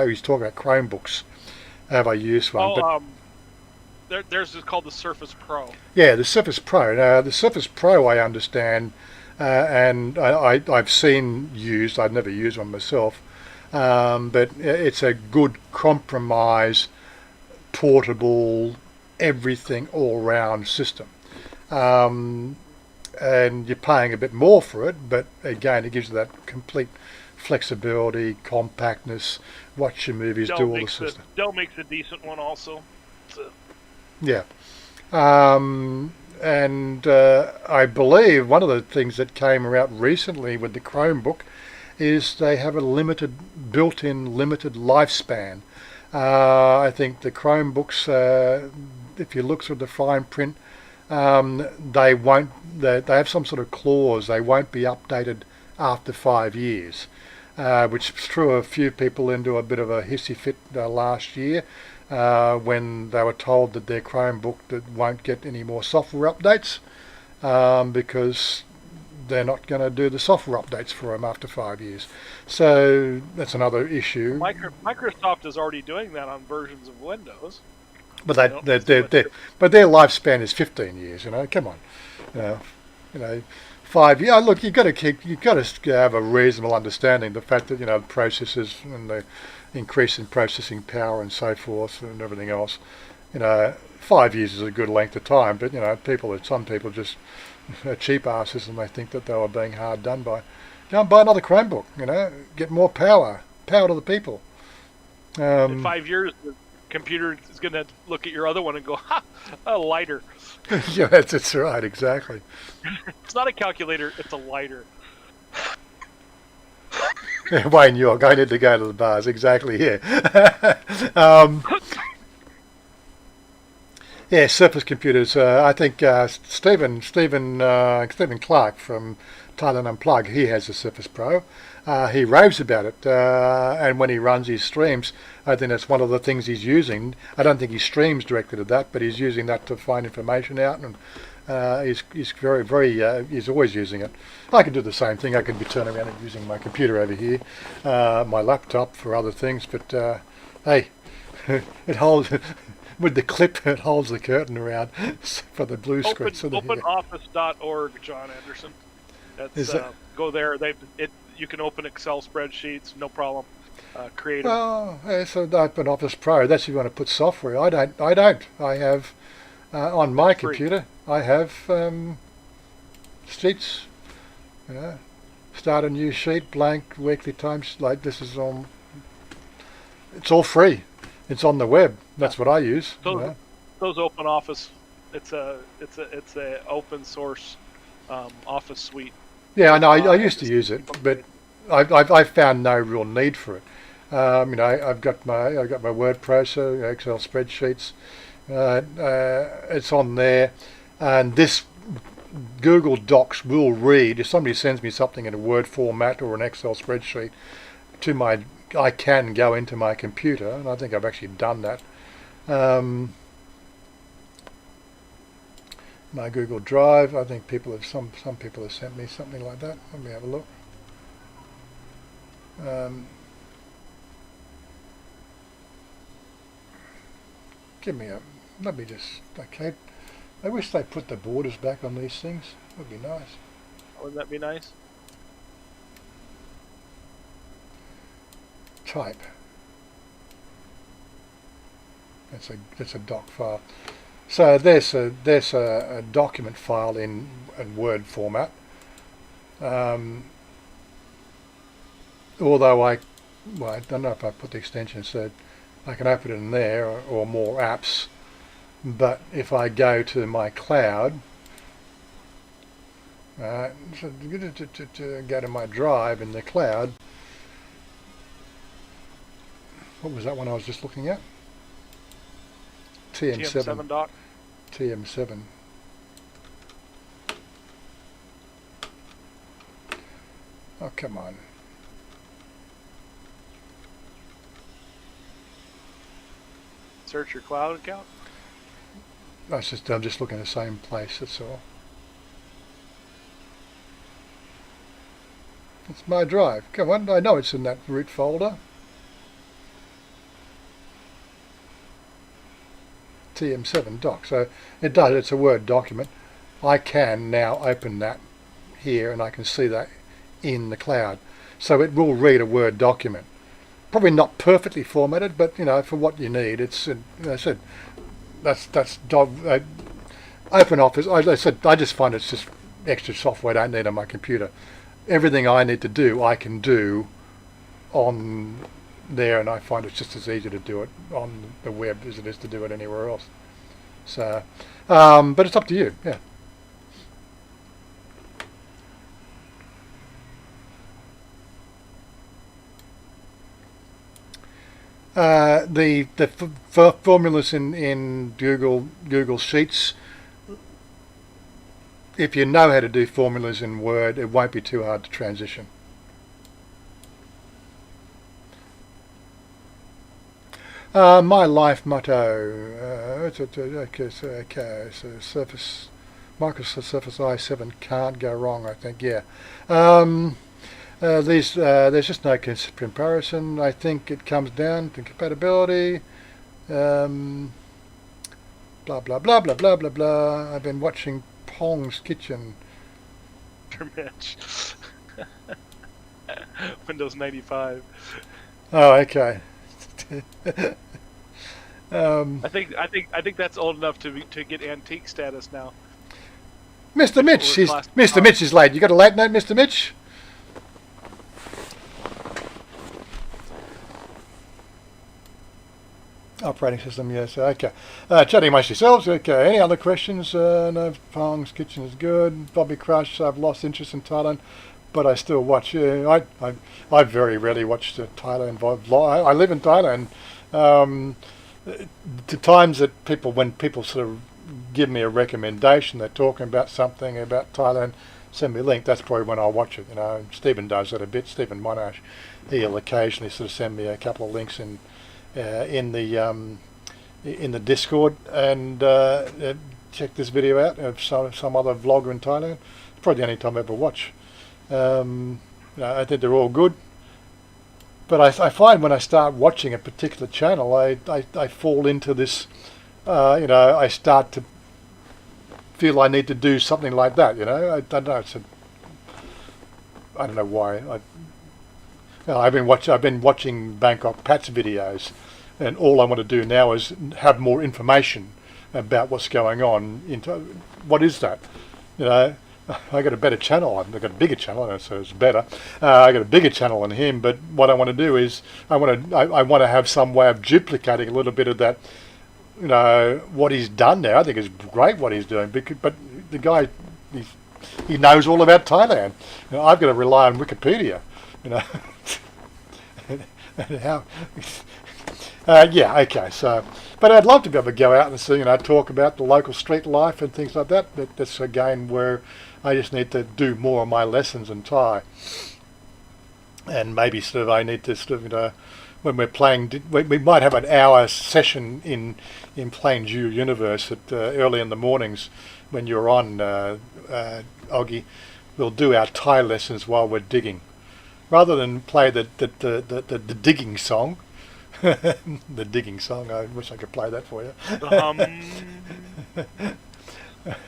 B: He's talking about Chromebooks. Have I used one?
A: theirs is called the Surface Pro.
B: Yeah, the Surface Pro. Now, the Surface Pro, I understand, and I've seen used. I've never used one myself, but it's a good compromise, portable, everything all-round system. And you're paying a bit more for it, but again, it gives you that complete flexibility, compactness, watch your movies, do all the system.
A: Dell makes a decent one also. So.
B: Yeah. And I believe one of the things that came out recently with the Chromebook is they have a built-in limited lifespan. I think the Chromebooks, if you look through the fine print, they have some sort of clause. They won't be updated after 5 years, which threw a few people into a bit of a hissy fit last year when they were told that their Chromebook won't get any more software updates because they're not going to do the software updates for them after 5 years. So that's another issue.
A: Microsoft is already doing that on versions of Windows.
B: But but their lifespan is 15 years. Come on, 5 years. Look, you've got to have a reasonable understanding of the fact that processors and the increase in processing power and so forth and everything else. 5 years is a good length of time, but some people just are cheap asses and they think that they were being hard done by. Go and buy another Chromebook. Get more power to the people.
A: In 5 years, the computer is going to look at your other one and go, "Ha, a lighter."
B: Yeah, that's right, exactly.
A: It's not a calculator; it's a lighter.
B: Wayne York, I need to go to the bars. Exactly, yeah. Yeah, Surface computers. I think Stephen Clark from Thailand Unplugged, he has a Surface Pro. He raves about it, and when he runs his streams, I think that's one of the things he's using. I don't think he streams directly to that, but he's using that to find information out, and he's he's always using it. I could do the same thing. I could be turning around and using my computer over here, my laptop for other things, but hey, it holds. With the clip, it holds the curtain around for the blue screen.
A: OpenOffice.org, John Anderson. That's go there. You can open Excel spreadsheets, no problem. Create them.
B: Oh, yeah, so OpenOffice Pro. That's if you want to put software. I don't. I have on my computer. I have sheets. Start a new sheet, blank, weekly times. Like this is on. It's all free. It's on the web. That's what I use.
A: Those OpenOffice. It's a open source Office suite.
B: Yeah, I know. I used to use it, but I found no real need for it. I've got my word processor, Excel spreadsheets. It's on there, and this Google Docs will read if somebody sends me something in a Word format or an Excel spreadsheet I can go into my computer, and I think I've actually done that. My Google Drive, I think some people have sent me something like that. Let me have a look. Okay. I wish they put the borders back on these things. Would be nice.
A: Wouldn't that be nice?
B: Type. That's a doc file. So there's a document file in Word format. Although I don't know if I put the extension, so I can open it in there or more apps. But if I go to my cloud, go to my drive in the cloud. What was that one I was just looking at?
A: TM7 doc.
B: TM7. Oh, come on.
A: Search your cloud account.
B: I'm just looking at the same place, that's all. It's my drive. Come on, I know it's in that root folder. TM7 doc. So it does, it's a Word document. I can now open that here and I can see that in the cloud. So it will read a Word document. Probably not perfectly formatted, but for what you need, it's, I said, that's Open Office. I said, I just find it's just extra software I don't need on my computer. Everything I need to do, I can do on there, and I find it's just as easy to do it on the web as it is to do it anywhere else. So, but it's up to you. Yeah. The formulas in Google Sheets. If you know how to do formulas in Word, it won't be too hard to transition. My life motto. So Surface, Microsoft Surface i7 can't go wrong, I think. Yeah. There's just no comparison. I think it comes down to compatibility. Blah blah blah blah blah blah blah. I've been watching Pong's Kitchen.
A: Match. Windows 95.
B: Oh, okay.
A: I think that's old enough to get antique status now.
B: Mr. Mitch, Mr. Mitch is late. You got a late note, Mr. Mitch? Operating system, yes. Okay. Chatting amongst yourselves. Okay. Any other questions? No. Pong's Kitchen is good. Bobby Crush. I've lost interest in Thailand, but I still watch. I very rarely watch the Thailand vlog. I live in Thailand. The times that when people sort of give me a recommendation, they're talking about something about Thailand, send me a link. That's probably when I watch it. Stephen does that a bit. Stephen Monash, he'll occasionally sort of send me a couple of links in the Discord and check this video out of some other vlogger in Thailand. It's probably the only time I ever watch. I think they're all good, but I find when I start watching a particular channel, I fall into this. I start to feel I need to do something like that. I don't know. I don't know why. I've been watching Bangkok Pat's videos, and all I want to do now is have more information about what's going on. What is that? I got a better channel. I've got a bigger channel, so it's better. I got a bigger channel than him, but what I want to do is I want to have some way of duplicating a little bit of that. What he's done now. I think it's great what he's doing, but the guy, he knows all about Thailand. I've got to rely on Wikipedia. Yeah, okay. So, but I'd love to be able to go out and see, talk about the local street life and things like that. That's again where I just need to do more of my lessons in Thai, and maybe I need to when we're playing, we might have an hour session in Plain View Universe at early in the mornings when you're on, Oggy. We'll do our Thai lessons while we're digging. Rather than play the digging song, the digging song. I wish I could play that for you.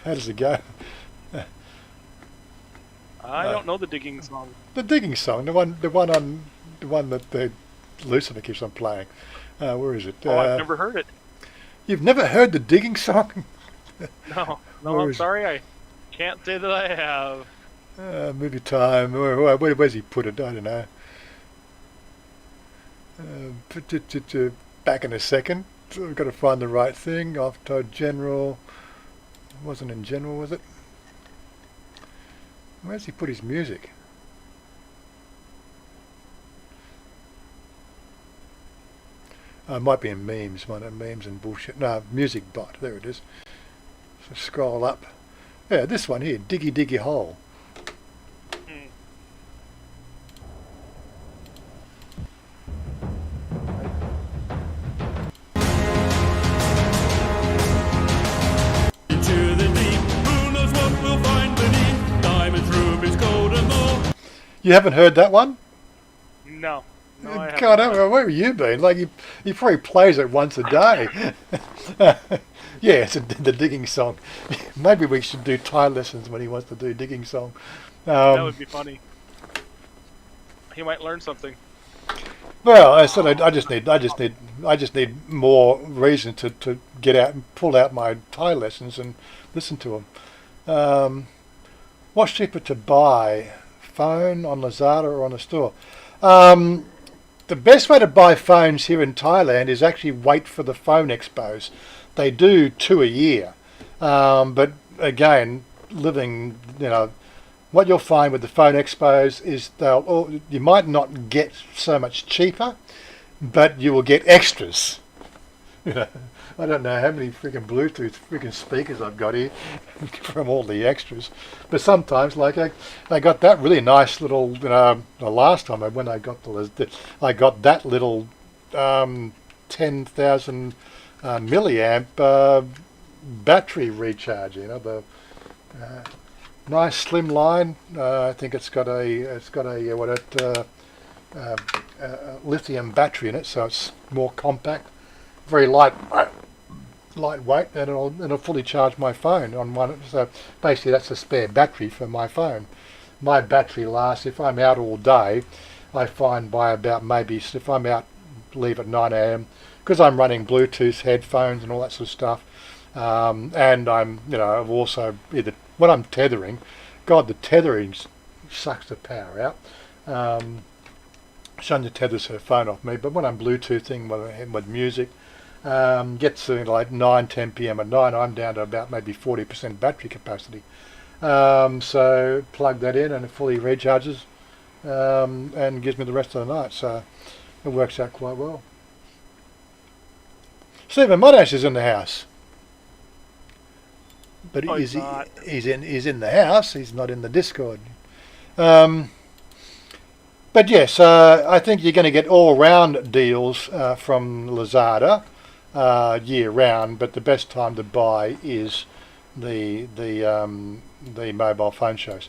B: How does it go?
A: I don't know the digging song.
B: The digging song, the one that the Lucifer keeps on playing. Where is it?
A: I've never heard it.
B: You've never heard the digging song?
A: No, I'm sorry. I can't say that I have.
B: Movie time. Where's he put it? I don't know. Back in a second. So we've got to find the right thing. I've told General. It wasn't in General, was it? Where's he put his music? It might be in memes. Memes and bullshit. No, music bot. There it is. So scroll up. Yeah, this one here. Diggy Diggy Hole. You haven't heard that one?
A: No, I haven't.
B: God, where have you been? Like he probably plays it once a day. Yeah, it's the digging song. Maybe we should do Thai lessons when he wants to do digging song.
A: That would be funny. He might learn something.
B: Well, I said I just need more reason to get out and pull out my Thai lessons and listen to them. What's cheaper to buy, phone on Lazada or on a store? The best way to buy phones here in Thailand is actually wait for the phone expos. They do 2 a year, but again, what you'll find with the phone expos is you might not get so much cheaper, but you will get extras. I don't know how many freaking Bluetooth freaking speakers I've got here from all the extras, but sometimes, like I got that really nice little, the last time when I got that little 10,000 milliamp battery recharge. The nice slim line. I think it's got a lithium battery in it, so it's more compact, very lightweight, and it'll fully charge my phone on one. So basically, that's a spare battery for my phone. My battery lasts, if I'm out all day, I find by about maybe if I'm out, leave at 9 a.m. because I'm running Bluetooth headphones and all that sort of stuff, and I've also either when I'm tethering, God, the tethering sucks the power out. Chanya tethers her phone off me, but when I'm Bluetoothing with music, gets to like 9-10 p.m. at night, I'm down to about maybe 40% battery capacity. So plug that in and it fully recharges and gives me the rest of the night. So it works out quite well. Stephen Monash is in the house, but he's in the house. He's not in the Discord. But yes, I think you're going to get all-round deals from Lazada year-round. But the best time to buy is the mobile phone shows.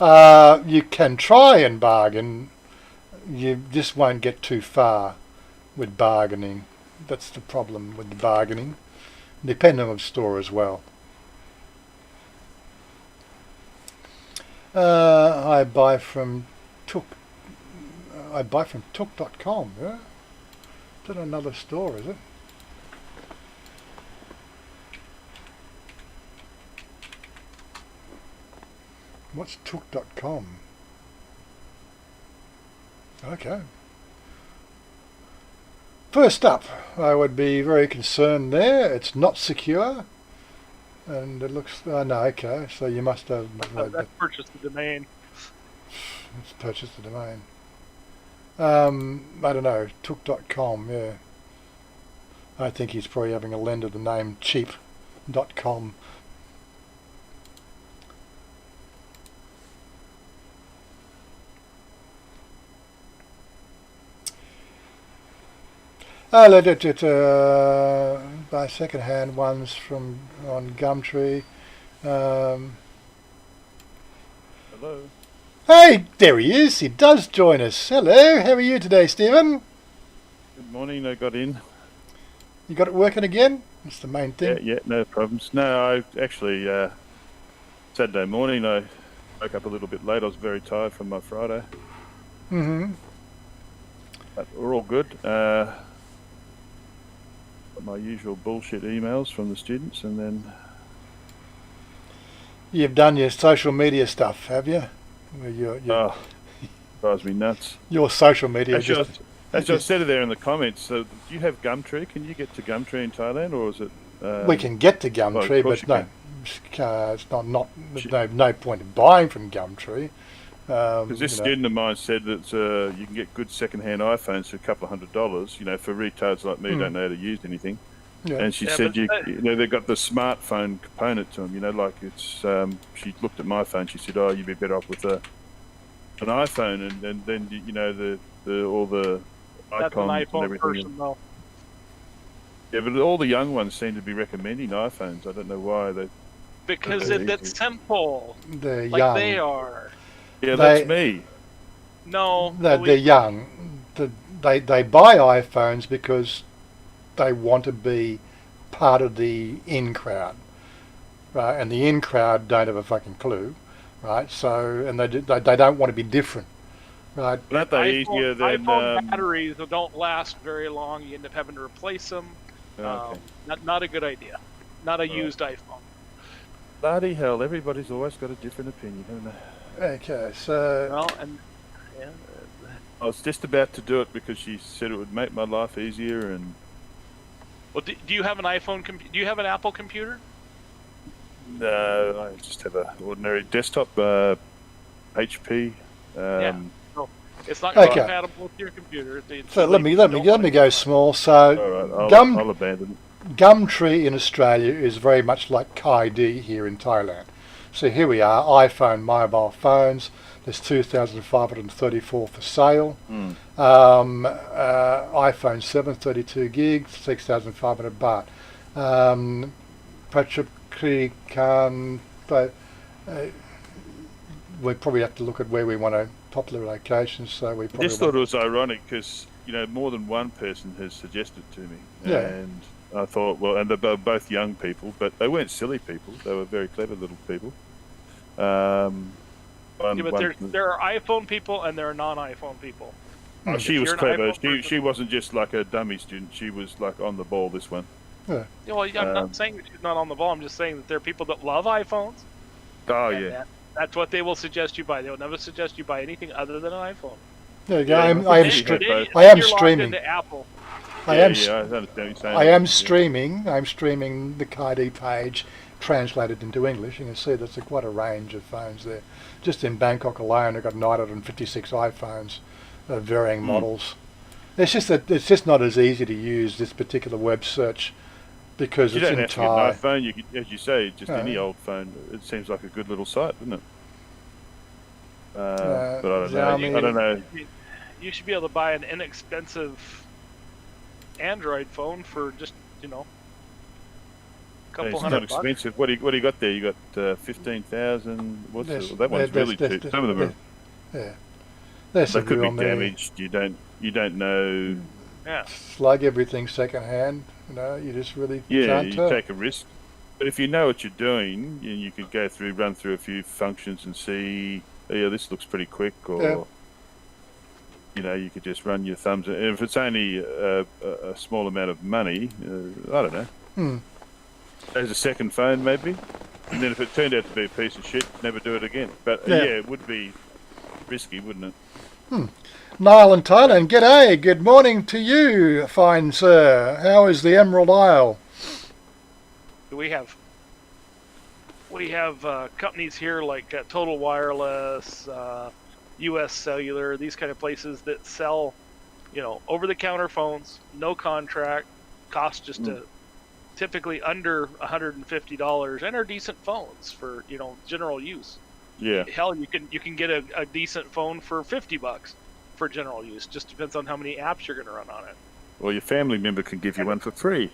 B: You can try and bargain. You just won't get too far with bargaining. That's the problem with the bargaining, depending on the store as well. I buy from Tuk.com. Yeah? Is that another store? Is it? What's Tuk.com? Okay. First up, I would be very concerned there. It's not secure. And it looks, no, okay, so you must have...
A: That's purchased the domain.
B: It's purchased the domain. I don't know, Tuk.com, yeah. I think he's probably having a lend of the name cheap.com. Buy second-hand ones on Gumtree.
C: Hello.
B: Hey, there he is. He does join us. Hello. How are you today, Stephen?
C: Good morning. I got in.
B: You got it working again? That's the main thing.
C: Yeah, no problems. No, I actually Saturday morning I woke up a little bit late. I was very tired from my Friday.
B: Mm-hmm.
C: But we're all good. My usual bullshit emails from the students, and then
B: you've done your social media stuff, have you?
C: Oh, drives me nuts.
B: Your social media.
C: As I said there in the comments, so do you have Gumtree? Can you get to Gumtree in Thailand, or is it?
B: We can get to Gumtree, but no, it's not. There's no point in buying from Gumtree.
C: Because this student of mine said that you can get good second-hand iPhones for a couple of $100, for retards like me who don't know how to use anything. Yeah. And she said, they've got the smartphone component to them, like it's, she looked at my phone, she said, oh, you'd be better off with an iPhone, and then, all the icons
A: an iPhone
C: and everything.
A: Person, though.
C: Yeah, but all the young ones seem to be recommending iPhones. I don't know why.
A: Because it's simple.
B: They're
A: like they are.
C: Yeah, that's me.
A: No.
B: They're young. they buy iPhones because they want to be part of the in crowd, right? And the in crowd don't have a fucking clue, right? So, and they don't want to be different, right?
C: But aren't they easier than
A: iPhone batteries don't last very long? You end up having to replace them.
C: Okay.
A: Not a good idea. Not a used iPhone.
C: Bloody hell! Everybody's always got a different opinion, haven't they?
B: Okay, so
A: Well, and yeah,
C: I was just about to do it because she said it would make my life easier, and
A: well, do you have an iPhone? Do you have an Apple computer?
C: no, I just have an ordinary desktop, HP.
A: Yeah. No, it's not
B: Okay.
A: compatible with your computer.
B: so let me go small. So
C: All right, I'll abandon it.
B: Gumtree in Australia is very much like KaiD here in Thailand. So here we are, iPhone mobile phones. There's 2,534 for sale. iPhone 7, 32 gigs, 6,500 baht. PopeKael, but we probably have to look at where we want to popular locations. So we
C: I
B: probably
C: just thought it was ironic because more than one person has suggested to me, and I thought, well, and they were both young people, but they weren't silly people. They were very clever little people.
A: There are iPhone people and there are non-iPhone people.
C: She was clever. She wasn't just like a dummy student. She was like on the ball. This one.
B: Yeah.
A: Well, I'm not saying that she's not on the ball. I'm just saying that there are people that love iPhones.
C: Oh yeah.
A: That's what they will suggest you buy. They will never suggest you buy anything other than an iPhone.
B: There you go. I am streaming.
A: Into Apple.
B: I am streaming. I'm streaming the KaiD page translated into English. You can see there's quite a range of phones there. Just in Bangkok alone, I've got 956 iPhones of varying models. It's just not as easy to use this particular web search because it's in Thai.
C: You don't have to get an iPhone. You could, as you say, just any old phone. It seems like a good little site, doesn't it? But I don't know. I don't know.
A: You should be able to buy an inexpensive Android phone for just a couple $100.
C: Not expensive. What do you got there? You got 15,000. That one's really cheap. Some of them are.
B: Yeah.
C: They could be damaged. You don't know.
A: Yeah.
B: Slug everything secondhand. You just really can't tell.
C: Take a risk. But if you know what you're doing, you could run through a few functions and see, this looks pretty quick, or you could just run your thumbs. And if it's only a small amount of money, I don't know. As a second phone, maybe. And then if it turned out to be a piece of shit, never do it again. But it would be risky, wouldn't it?
B: Niall in Thailand, g'day, good morning to you, fine sir. How is the Emerald Isle?
A: We have companies here like Total Wireless, US Cellular, these kind of places that sell, over-the-counter phones, no contract, cost just typically under $150, and are decent phones for general use.
C: Yeah.
A: Hell, you can get a decent phone for $50 for general use. Just depends on how many apps you're going to run on it.
C: Well, your family member can give you one for free.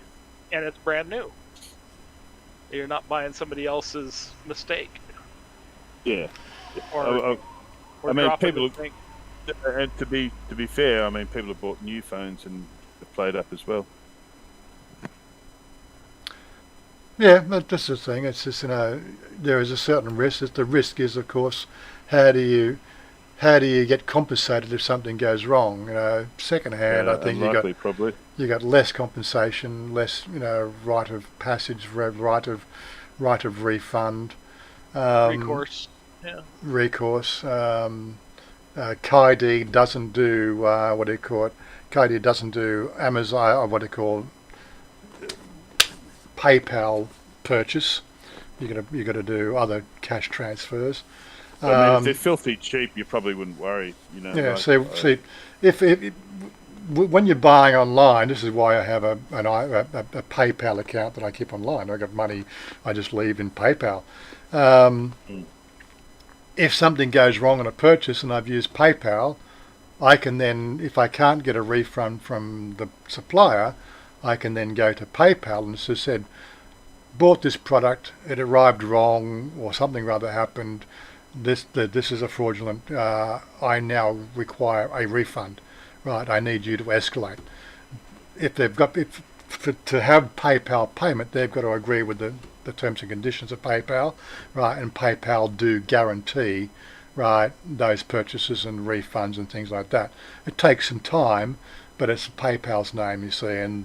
A: And it's brand new. You're not buying somebody else's mistake.
C: Yeah.
A: Or
C: people. And to be fair, people have bought new phones and have played up as well.
B: Yeah, but this is the thing. It's just there is a certain risk. The risk is, of course, how do you get compensated if something goes wrong? Secondhand, I think you got less compensation, less right of passage, right of refund,
A: recourse. Yeah.
B: Recourse. KaiD doesn't do what do you call it? KaiD doesn't do Amazon. What do you call PayPal purchase. You got to do other cash transfers.
C: If they're filthy cheap, you probably wouldn't worry.
B: Yeah. See, if when you're buying online, this is why I have a PayPal account that I keep online. I got money I just leave in PayPal. If something goes wrong on a purchase and I've used PayPal, I can then, if I can't get a refund from the supplier, I can then go to PayPal and just said, bought this product, it arrived wrong, or something rather happened. This is a fraudulent. I now require a refund. right, I need you to escalate. If they've got, to have PayPal payment, they've got to agree with the terms and conditions of PayPal, right? And PayPal do guarantee, right, those purchases and refunds and things like that. It takes some time, but it's PayPal's name, you see, and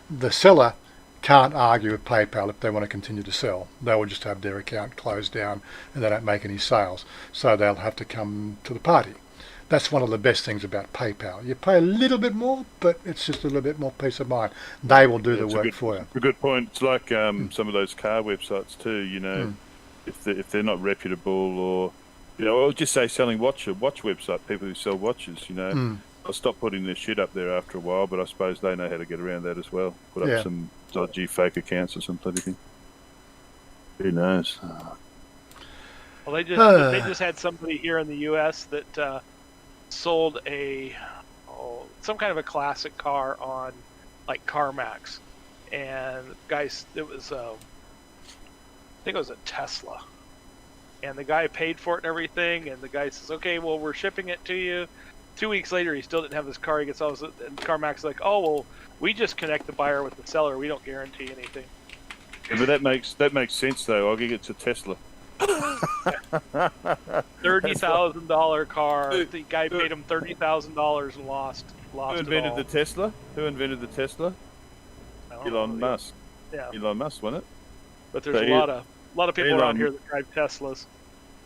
B: the seller can't argue with PayPal if they want to continue to sell. They will just have their account closed down and they don't make any sales. So they'll have to come to the party. That's one of the best things about PayPal. You pay a little bit more, but it's just a little bit more peace of mind. They will do the work for you.
C: A good point. It's like some of those car websites too, you know, if they're not reputable, or, you know, I'll just say selling watch website, people who sell watches, you know, I'll stop putting their shit up there after a while, but I suppose they know how to get around that as well. Put up some dodgy fake accounts or some bloody thing. Who knows?
A: Well, they just had somebody here in the U.S. that sold some kind of a classic car on like CarMax, and guys, it was I think it was a Tesla, and the guy paid for it and everything, and the guy says, okay, well, we're shipping it to you. 2 weeks later, he still didn't have his car. He gets all this, and CarMax is like, oh, well, we just connect the buyer with the seller. We don't guarantee anything.
C: Yeah, but that makes sense though. I'll give it to Tesla.
A: $30,000 car. The guy paid him $30,000 and lost. Who
C: invented the Tesla? Elon Musk.
A: Yeah.
C: Elon Musk, wasn't it?
A: But there's a lot of people around here that drive Teslas.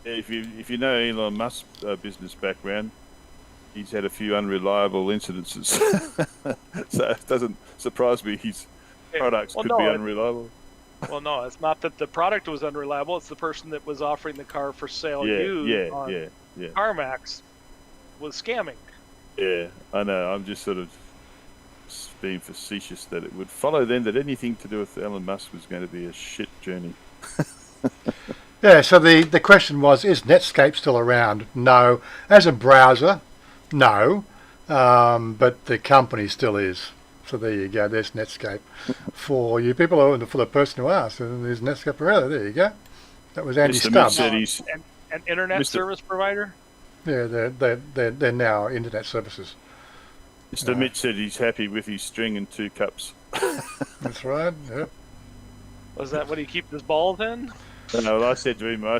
C: If you know Elon Musk's business background, he's had a few unreliable incidences, so it doesn't surprise me his products could be unreliable.
A: Well, no, it's not that the product was unreliable. It's the person that was offering the car for sale used on CarMax was scamming.
C: Yeah, I know. I'm just sort of being facetious that it would follow then that anything to do with Elon Musk was going to be a shit journey.
B: Yeah, so the question was, is Netscape still around? No. As a browser, no. But the company still is. So there you go. There's Netscape for you people, or for the person who asked. There's Netscape around. There you go. That was Andy Stubbs.
A: An internet service provider.
B: Yeah, they're now internet services.
C: Mr. Mitch said he's happy with his string and 2 cups.
B: That's right. Yep.
A: Was that what he keep his balls in?
C: No, I said to him, I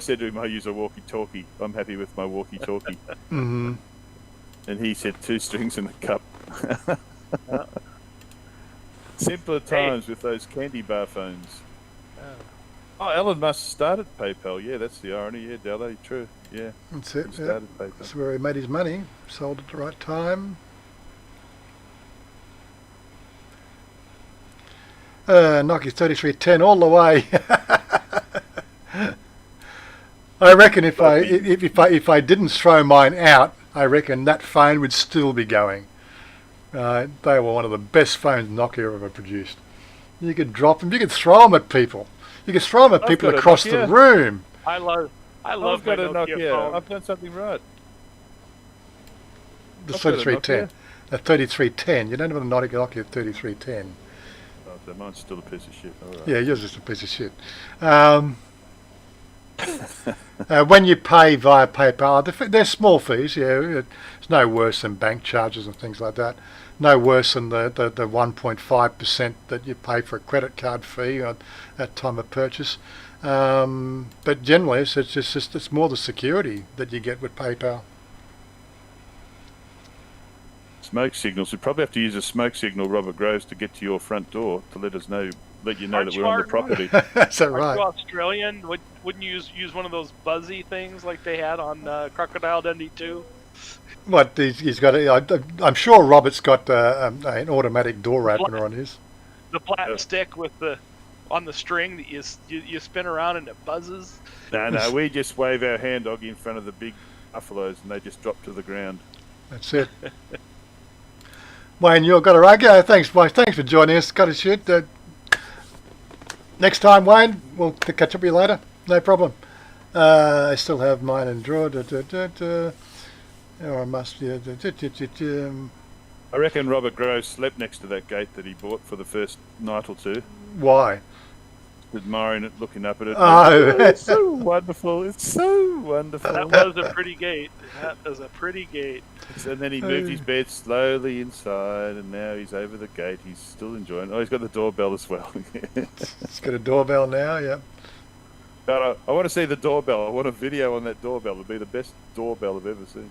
C: use a walkie-talkie. I'm happy with my walkie-talkie.
B: Mm-hmm.
C: And he said 2 strings and a cup. Simpler times with those candy bar phones. Oh, Elon Musk started PayPal. Yeah, that's the irony. Yeah, Dele, true. Yeah,
B: that's it.
C: He started PayPal.
B: That's where he made his money. Sold at the right time. Nokia 3310 all the way. I reckon if I didn't throw mine out, I reckon that phone would still be going. They were one of the best phones Nokia ever produced. You could drop them, you could throw them at people. You could throw them at people across the room.
A: I love my Nokia phone.
C: I've done something right.
B: The 3310. The 3310. You don't have a Nokia 3310.
C: Oh, so mine's still a piece of shit. All right.
B: Yeah, yours is a piece of shit. When you pay via PayPal, they're small fees. Yeah, it's no worse than bank charges and things like that. No worse than the 1.5% that you pay for a credit card fee at time of purchase. But generally, it's more the security that you get with PayPal.
C: Smoke signals. We probably have to use a smoke signal, Robert Groves, to get to your front door to let you know that we're on the property.
B: That's right.
A: Are you Australian? Wouldn't you use one of those buzzy things like they had on Crocodile Dundee 2?
B: What, he's got? I'm sure Robert's got an automatic door opener on his.
A: The flat stick with on the string that you spin around and it buzzes.
C: No, we just wave our hand dog in front of the big buffaloes and they just drop to the ground.
B: That's it. Wayne, you've got to argue. Thanks for joining us. Got to shoot. Next time, Wayne, we'll catch up with you later. No problem. I still have mine in drawer. Or I must.
C: I reckon Robert Groves slept next to that gate that he bought for the first night or two.
B: Why?
C: admiring it, looking up at it.
B: Oh,
C: it's so wonderful. It's so wonderful.
A: That was a pretty gate. That was a pretty gate.
C: And then he moved his bed slowly inside, and now he's over the gate. He's still enjoying it. Oh, he's got the doorbell as well.
B: It's got a doorbell now, yep.
C: But I want to see the doorbell. I want a video on that doorbell. It'll be the best doorbell I've ever seen.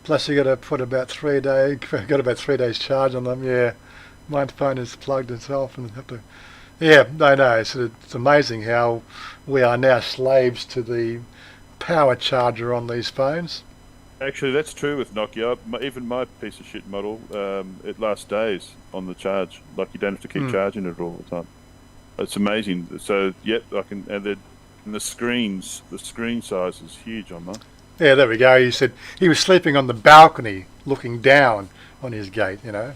B: Plus you got to put about 3 days. Got about 3 days charge on them. Yeah, my phone is plugged itself, and have to. Yeah, I know. It's amazing how we are now slaves to the power charger on these phones.
C: Actually, that's true with Nokia. Even my piece of shit model, it lasts days on the charge. Like you don't have to keep charging it all the time. It's amazing. So, yep, I can. And the screen size is huge on mine.
B: Yeah, there we go. He said he was sleeping on the balcony, looking down on his gate. You know.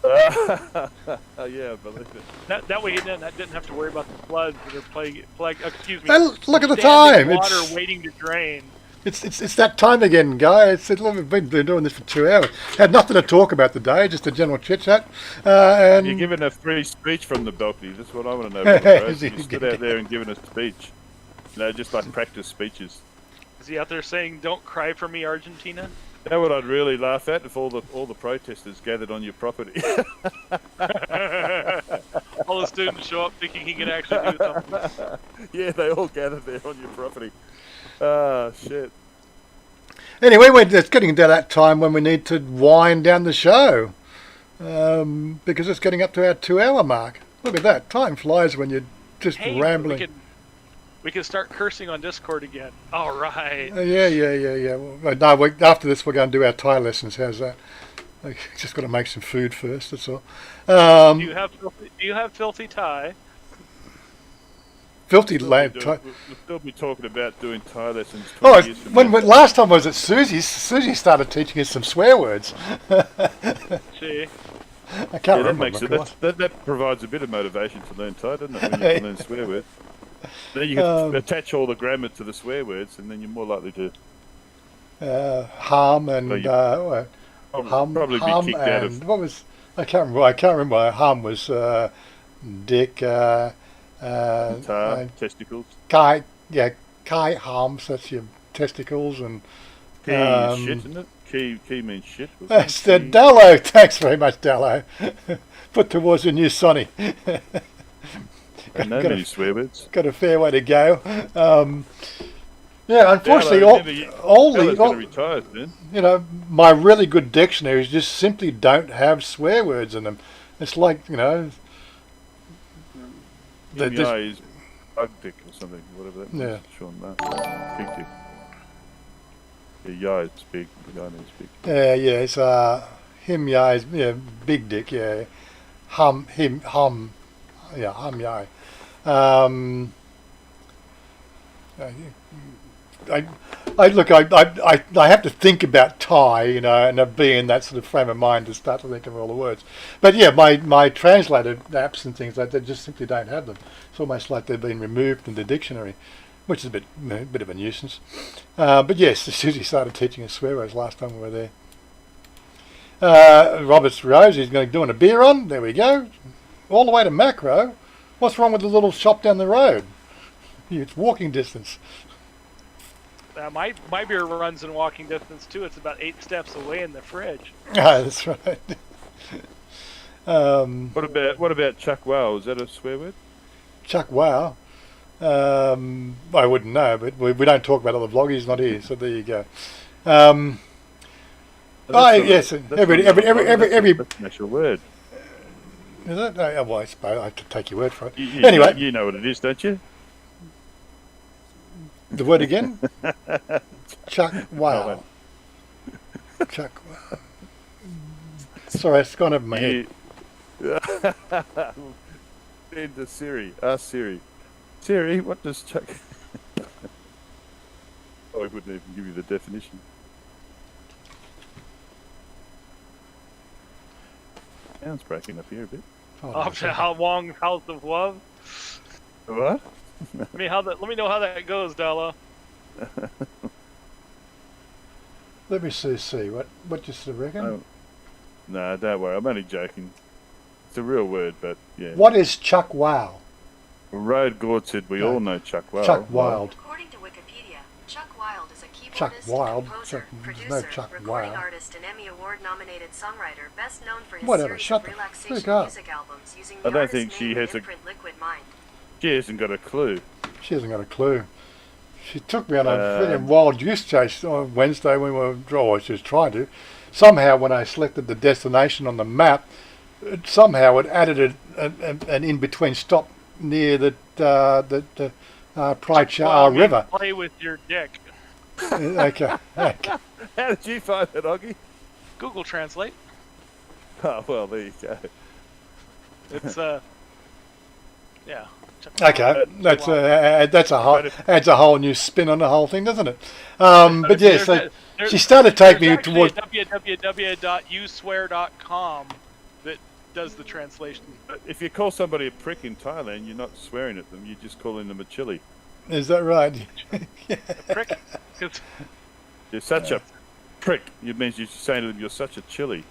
C: Yeah, I believe it.
A: That way he didn't have to worry about the floods that are plague. Excuse me.
B: And look at the time.
A: Water waiting to drain.
B: It's that time again, guys. We've been doing this for 2 hours. Had nothing to talk about today, just a general chit chat. And
C: you're giving a free speech from the balcony. That's what I want to know. Bro. You stood out there and giving a speech. Just like practice speeches.
A: Is he out there saying, "Don't cry for me, Argentina"?
C: You know what I'd really laugh at if all the protesters gathered on your property.
A: All the students show up thinking he can actually do something.
C: Yeah, they all gathered there on your property. Ah, shit.
B: Anyway, it's getting to that time when we need to wind down the show. Because it's getting up to our 2 hour mark. Look at that. Time flies when you're just rambling.
A: We can start cursing on Discord again. All right.
B: Yeah. Well, no, after this, we're going to do our Thai lessons. How's that? I just got to make some food first. That's all.
A: Do you have filthy Thai?
B: Filthy land.
C: We'll still be talking about doing Thai lessons.
B: When last time I was at Susie's, Susie started teaching us some swear words.
A: See.
B: I can't remember.
C: That provides a bit of motivation to learn Thai, doesn't it? When you can learn swear words. Then you can attach all the grammar to the swear words, and then you're more likely to
B: harm and
C: probably be kicked out of.
B: What was I can't remember. Harm was dick.
C: Testicles.
B: Kai harm. So that's your testicles and.
C: Key is shit, isn't it? Key means shit.
B: That's the Dallo. Thanks very much, Dallo. Put towards your new Sonny.
C: Got many swear words.
B: Got a fair way to go. Yeah, unfortunately, my really good dictionaries just simply don't have swear words in them. It's like,
C: is bug dick or something, whatever that means.
B: Yeah.
C: Sean, big dick. Yeah, it's big. The guy means big.
B: Yeah, it's him, is big dick. Yeah, hum, yeah, hum, yeah. I have to think about Thai, and be in that sort of frame of mind to start to think of all the words. But yeah, my translator apps and things like that just simply don't have them. It's almost like they've been removed from the dictionary, which is a bit of a nuisance. But yes, Susie started teaching us swear words last time we were there. Robert's Rose, he's doing a beer on. There we go. All the way to Macro. What's wrong with the little shop down the road? It's walking distance.
A: My beer runs in walking distance too. It's about 8 steps away in the fridge.
B: Ah, that's right.
C: What about Chuck Wow? Is that a swear word?
B: Chuck Wow? I wouldn't know, but we don't talk about other vloggers. He's not here, so there you go. Yes, every
C: national word.
B: Is it? Well, I suppose I have to take your word for it.
C: Anyway, you know what it is, don't you?
B: The word again? Chuck Wow. Chuck Wow. Sorry, it's gone over my head.
C: Into Siri. Ask Siri. Siri, what does Chuck... I wouldn't even give you the definition. Sounds breaking up here a bit.
A: After how long House of Love?
C: What?
A: Let me know how that goes, Della.
B: Let me see. What you reckon?
C: No, don't worry. I'm only joking. It's a real word, but yeah.
B: What is Chuck Wow?
C: Road Gord said we all know Chuck Wild.
B: Chuck Wild.
D: According to Wikipedia, Chuck Wild is a
B: Chuck
D: keyboardist,
B: Wild?
D: composer, producer,
B: No Chuck
D: recording
B: Wild.
D: artist, and Emmy Award-nominated songwriter, best known for his
B: Whatever,
D: series
B: shut
D: of
B: the
D: relaxation
B: frick up.
D: music albums using
C: I
D: the
C: don't
D: artist's
C: think she
D: name
C: has
D: and
C: a-
D: imprint Liquid Mind.
C: She hasn't got a clue.
B: She hasn't got a clue. She took me on a freaking wild goose chase on Wednesday when we were, or she was trying to. Somehow when I selected the destination on the map, somehow it added an in-between stop near the Pride River.
A: Play with your dick.
B: Okay.
C: How did you find it, Oggy?
A: Google Translate.
C: Oh, well, there you go.
A: It's yeah.
B: Okay, that's a whole new spin on the whole thing, doesn't it? But yes, she started to take me towards
A: www.youswear.com that does the translation.
C: If you call somebody a prick in Thailand, you're not swearing at them. You're just calling them a chili.
B: Is that right?
A: A prick. 'Cause
C: You're such a prick. It means you're saying to them, you're such a chili.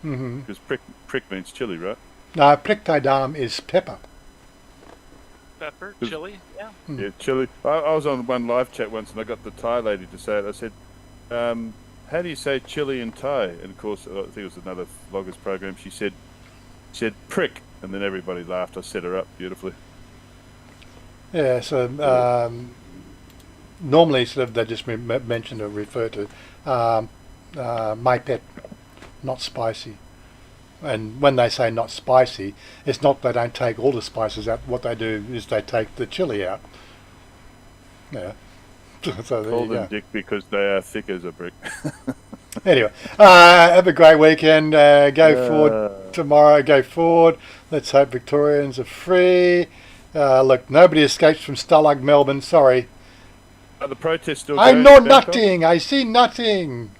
B: Mm-hmm.
C: Because prick means chili, right?
B: No, prick taidam is pepper.
A: pepper, chili, yeah.
C: Yeah, chili. I was on one live chat once and I got the Thai lady to say it. I said, how do you say chili in Thai? And of course, I think it was another vloggers program. She said prick. And then everybody laughed. I set her up beautifully.
B: Yeah, so normally sort of they just mention or refer to my pet, not spicy. And when they say not spicy, it's not they don't take all the spices out. What they do is they take the chili out. Yeah. So there
C: Call
B: you
C: them
B: go.
C: dick because they are thick as a brick.
B: Anyway, have a great weekend. Go forward tomorrow. Go forward. Let's hope Victorians are free. Look, nobody escapes from Stalag, Melbourne. Sorry.
C: Are the protests still
B: I
C: going?
B: know
C: Bangkok?
B: nothing. I see nothing.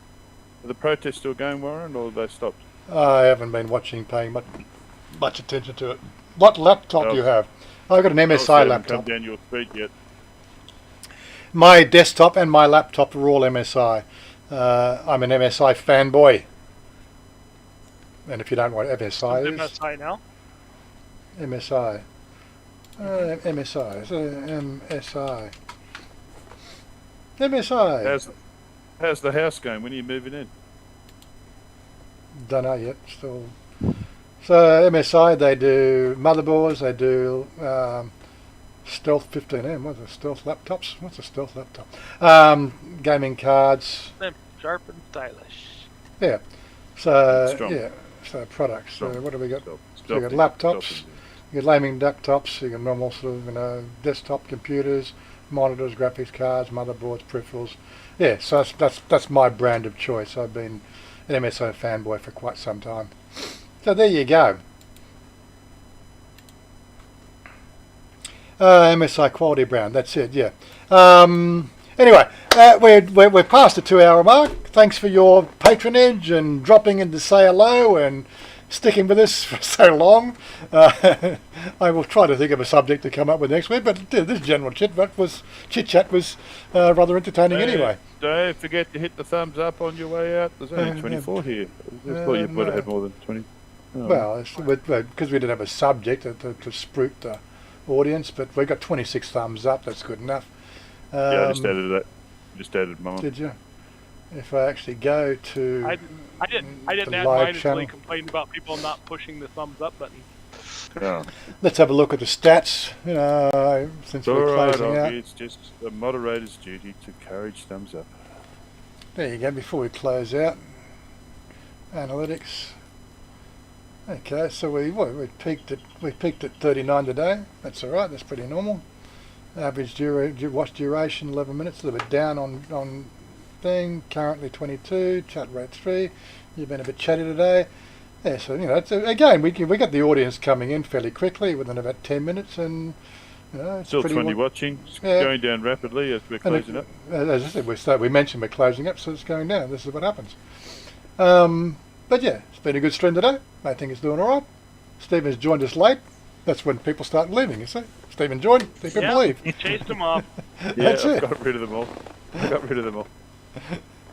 C: Are the protests still going, Warren, or have they stopped?
B: I haven't been paying much attention to it. What laptop do you have? I've got an MSI
C: Haven't
B: laptop.
C: come down your street yet.
B: My desktop and my laptop are all MSI. I'm an MSI fanboy. And if you don't know what MSI is...
A: MSI now?
B: MSI. MSI. MSI. MSI.
C: How's the house going? When are you moving in?
B: Don't know yet. Still. So MSI, they do motherboards. They do Stealth 15M. What's a Stealth laptops? What's a Stealth laptop? Gaming cards.
A: They're sharp and stylish.
B: Yeah. So
C: Strong.
B: yeah. So products.
C: Strong.
B: So what do we got?
C: Stealth.
B: So you got
C: Stealth.
B: laptops. You got gaming laptops. You got normal sort of desktop computers, monitors, graphics cards, motherboards, peripherals. Yeah. So that's my brand of choice. I've been an MSI fanboy for quite some time. So there you go. MSI quality brand. That's it. Yeah. Anyway, we're past the 2-hour mark. Thanks for your patronage and dropping in to say hello and sticking with us for so long. I will try to think of a subject to come up with next week, but this general chit chat was rather entertaining anyway.
C: Don't forget to hit the thumbs up on your way out. There's only 24 here. I thought you would have had more than 20. Oh.
B: Well, because we didn't have a subject to spruik the audience, but we got 26 thumbs up. That's good enough.
C: Yeah, I just added that. Just added mine.
B: Did you? If I actually go to
A: I didn't add
B: live
A: mine until he complained about people not pushing the thumbs up button.
C: Oh.
B: let's have a look at the stats. Since
C: It's
B: we're
C: alright,
B: closing out.
C: it's just a moderator's duty to encourage thumbs up.
B: There you go. Before we close out, analytics. Okay, so we peaked at 39 today. That's all right. That's pretty normal. Average watch duration 11 minutes. A little bit down on thing. Currently 22. Chat rate 3. You've been a bit chatty today. Yeah, so it's, again we got the audience coming in fairly quickly within about 10 minutes, and it's
C: Still
B: pretty
C: 20 watching. It's
B: Yeah.
C: going down rapidly as we're closing up.
B: As I said, we mentioned we're closing up, so it's going down. This is what happens. But yeah, it's been a good stream today. I think it's doing all right. Stephen's joined us late. That's when people start leaving, you see. Stephen joined, people leave.
A: Chased them off.
C: Yeah,
B: That's
C: I've
B: it.
C: got rid of them all.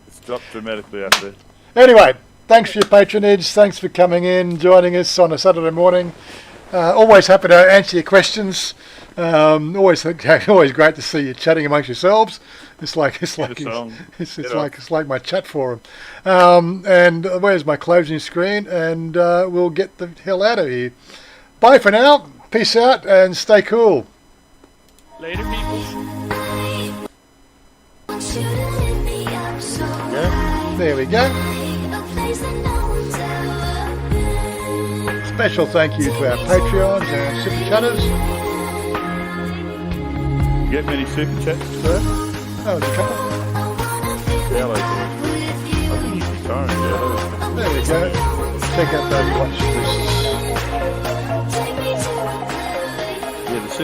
C: It's dropped dramatically after.
B: Anyway, thanks for your patronage. Thanks for coming in, joining us on a Saturday morning. Always happy to answer your questions. Always great to see you chatting amongst yourselves. It's like my chat forum. And where's my closing screen? And we'll get the hell out of here. Bye for now. Peace out and stay cool.
A: Later, people.
B: Yeah, there we go. Special thank you to our Patreons and Super Chatters.
C: You get many Super Chats today?
B: Oh, there's a couple.
C: Hello, I think he's retiring.
B: There we go. Check out those watch lists.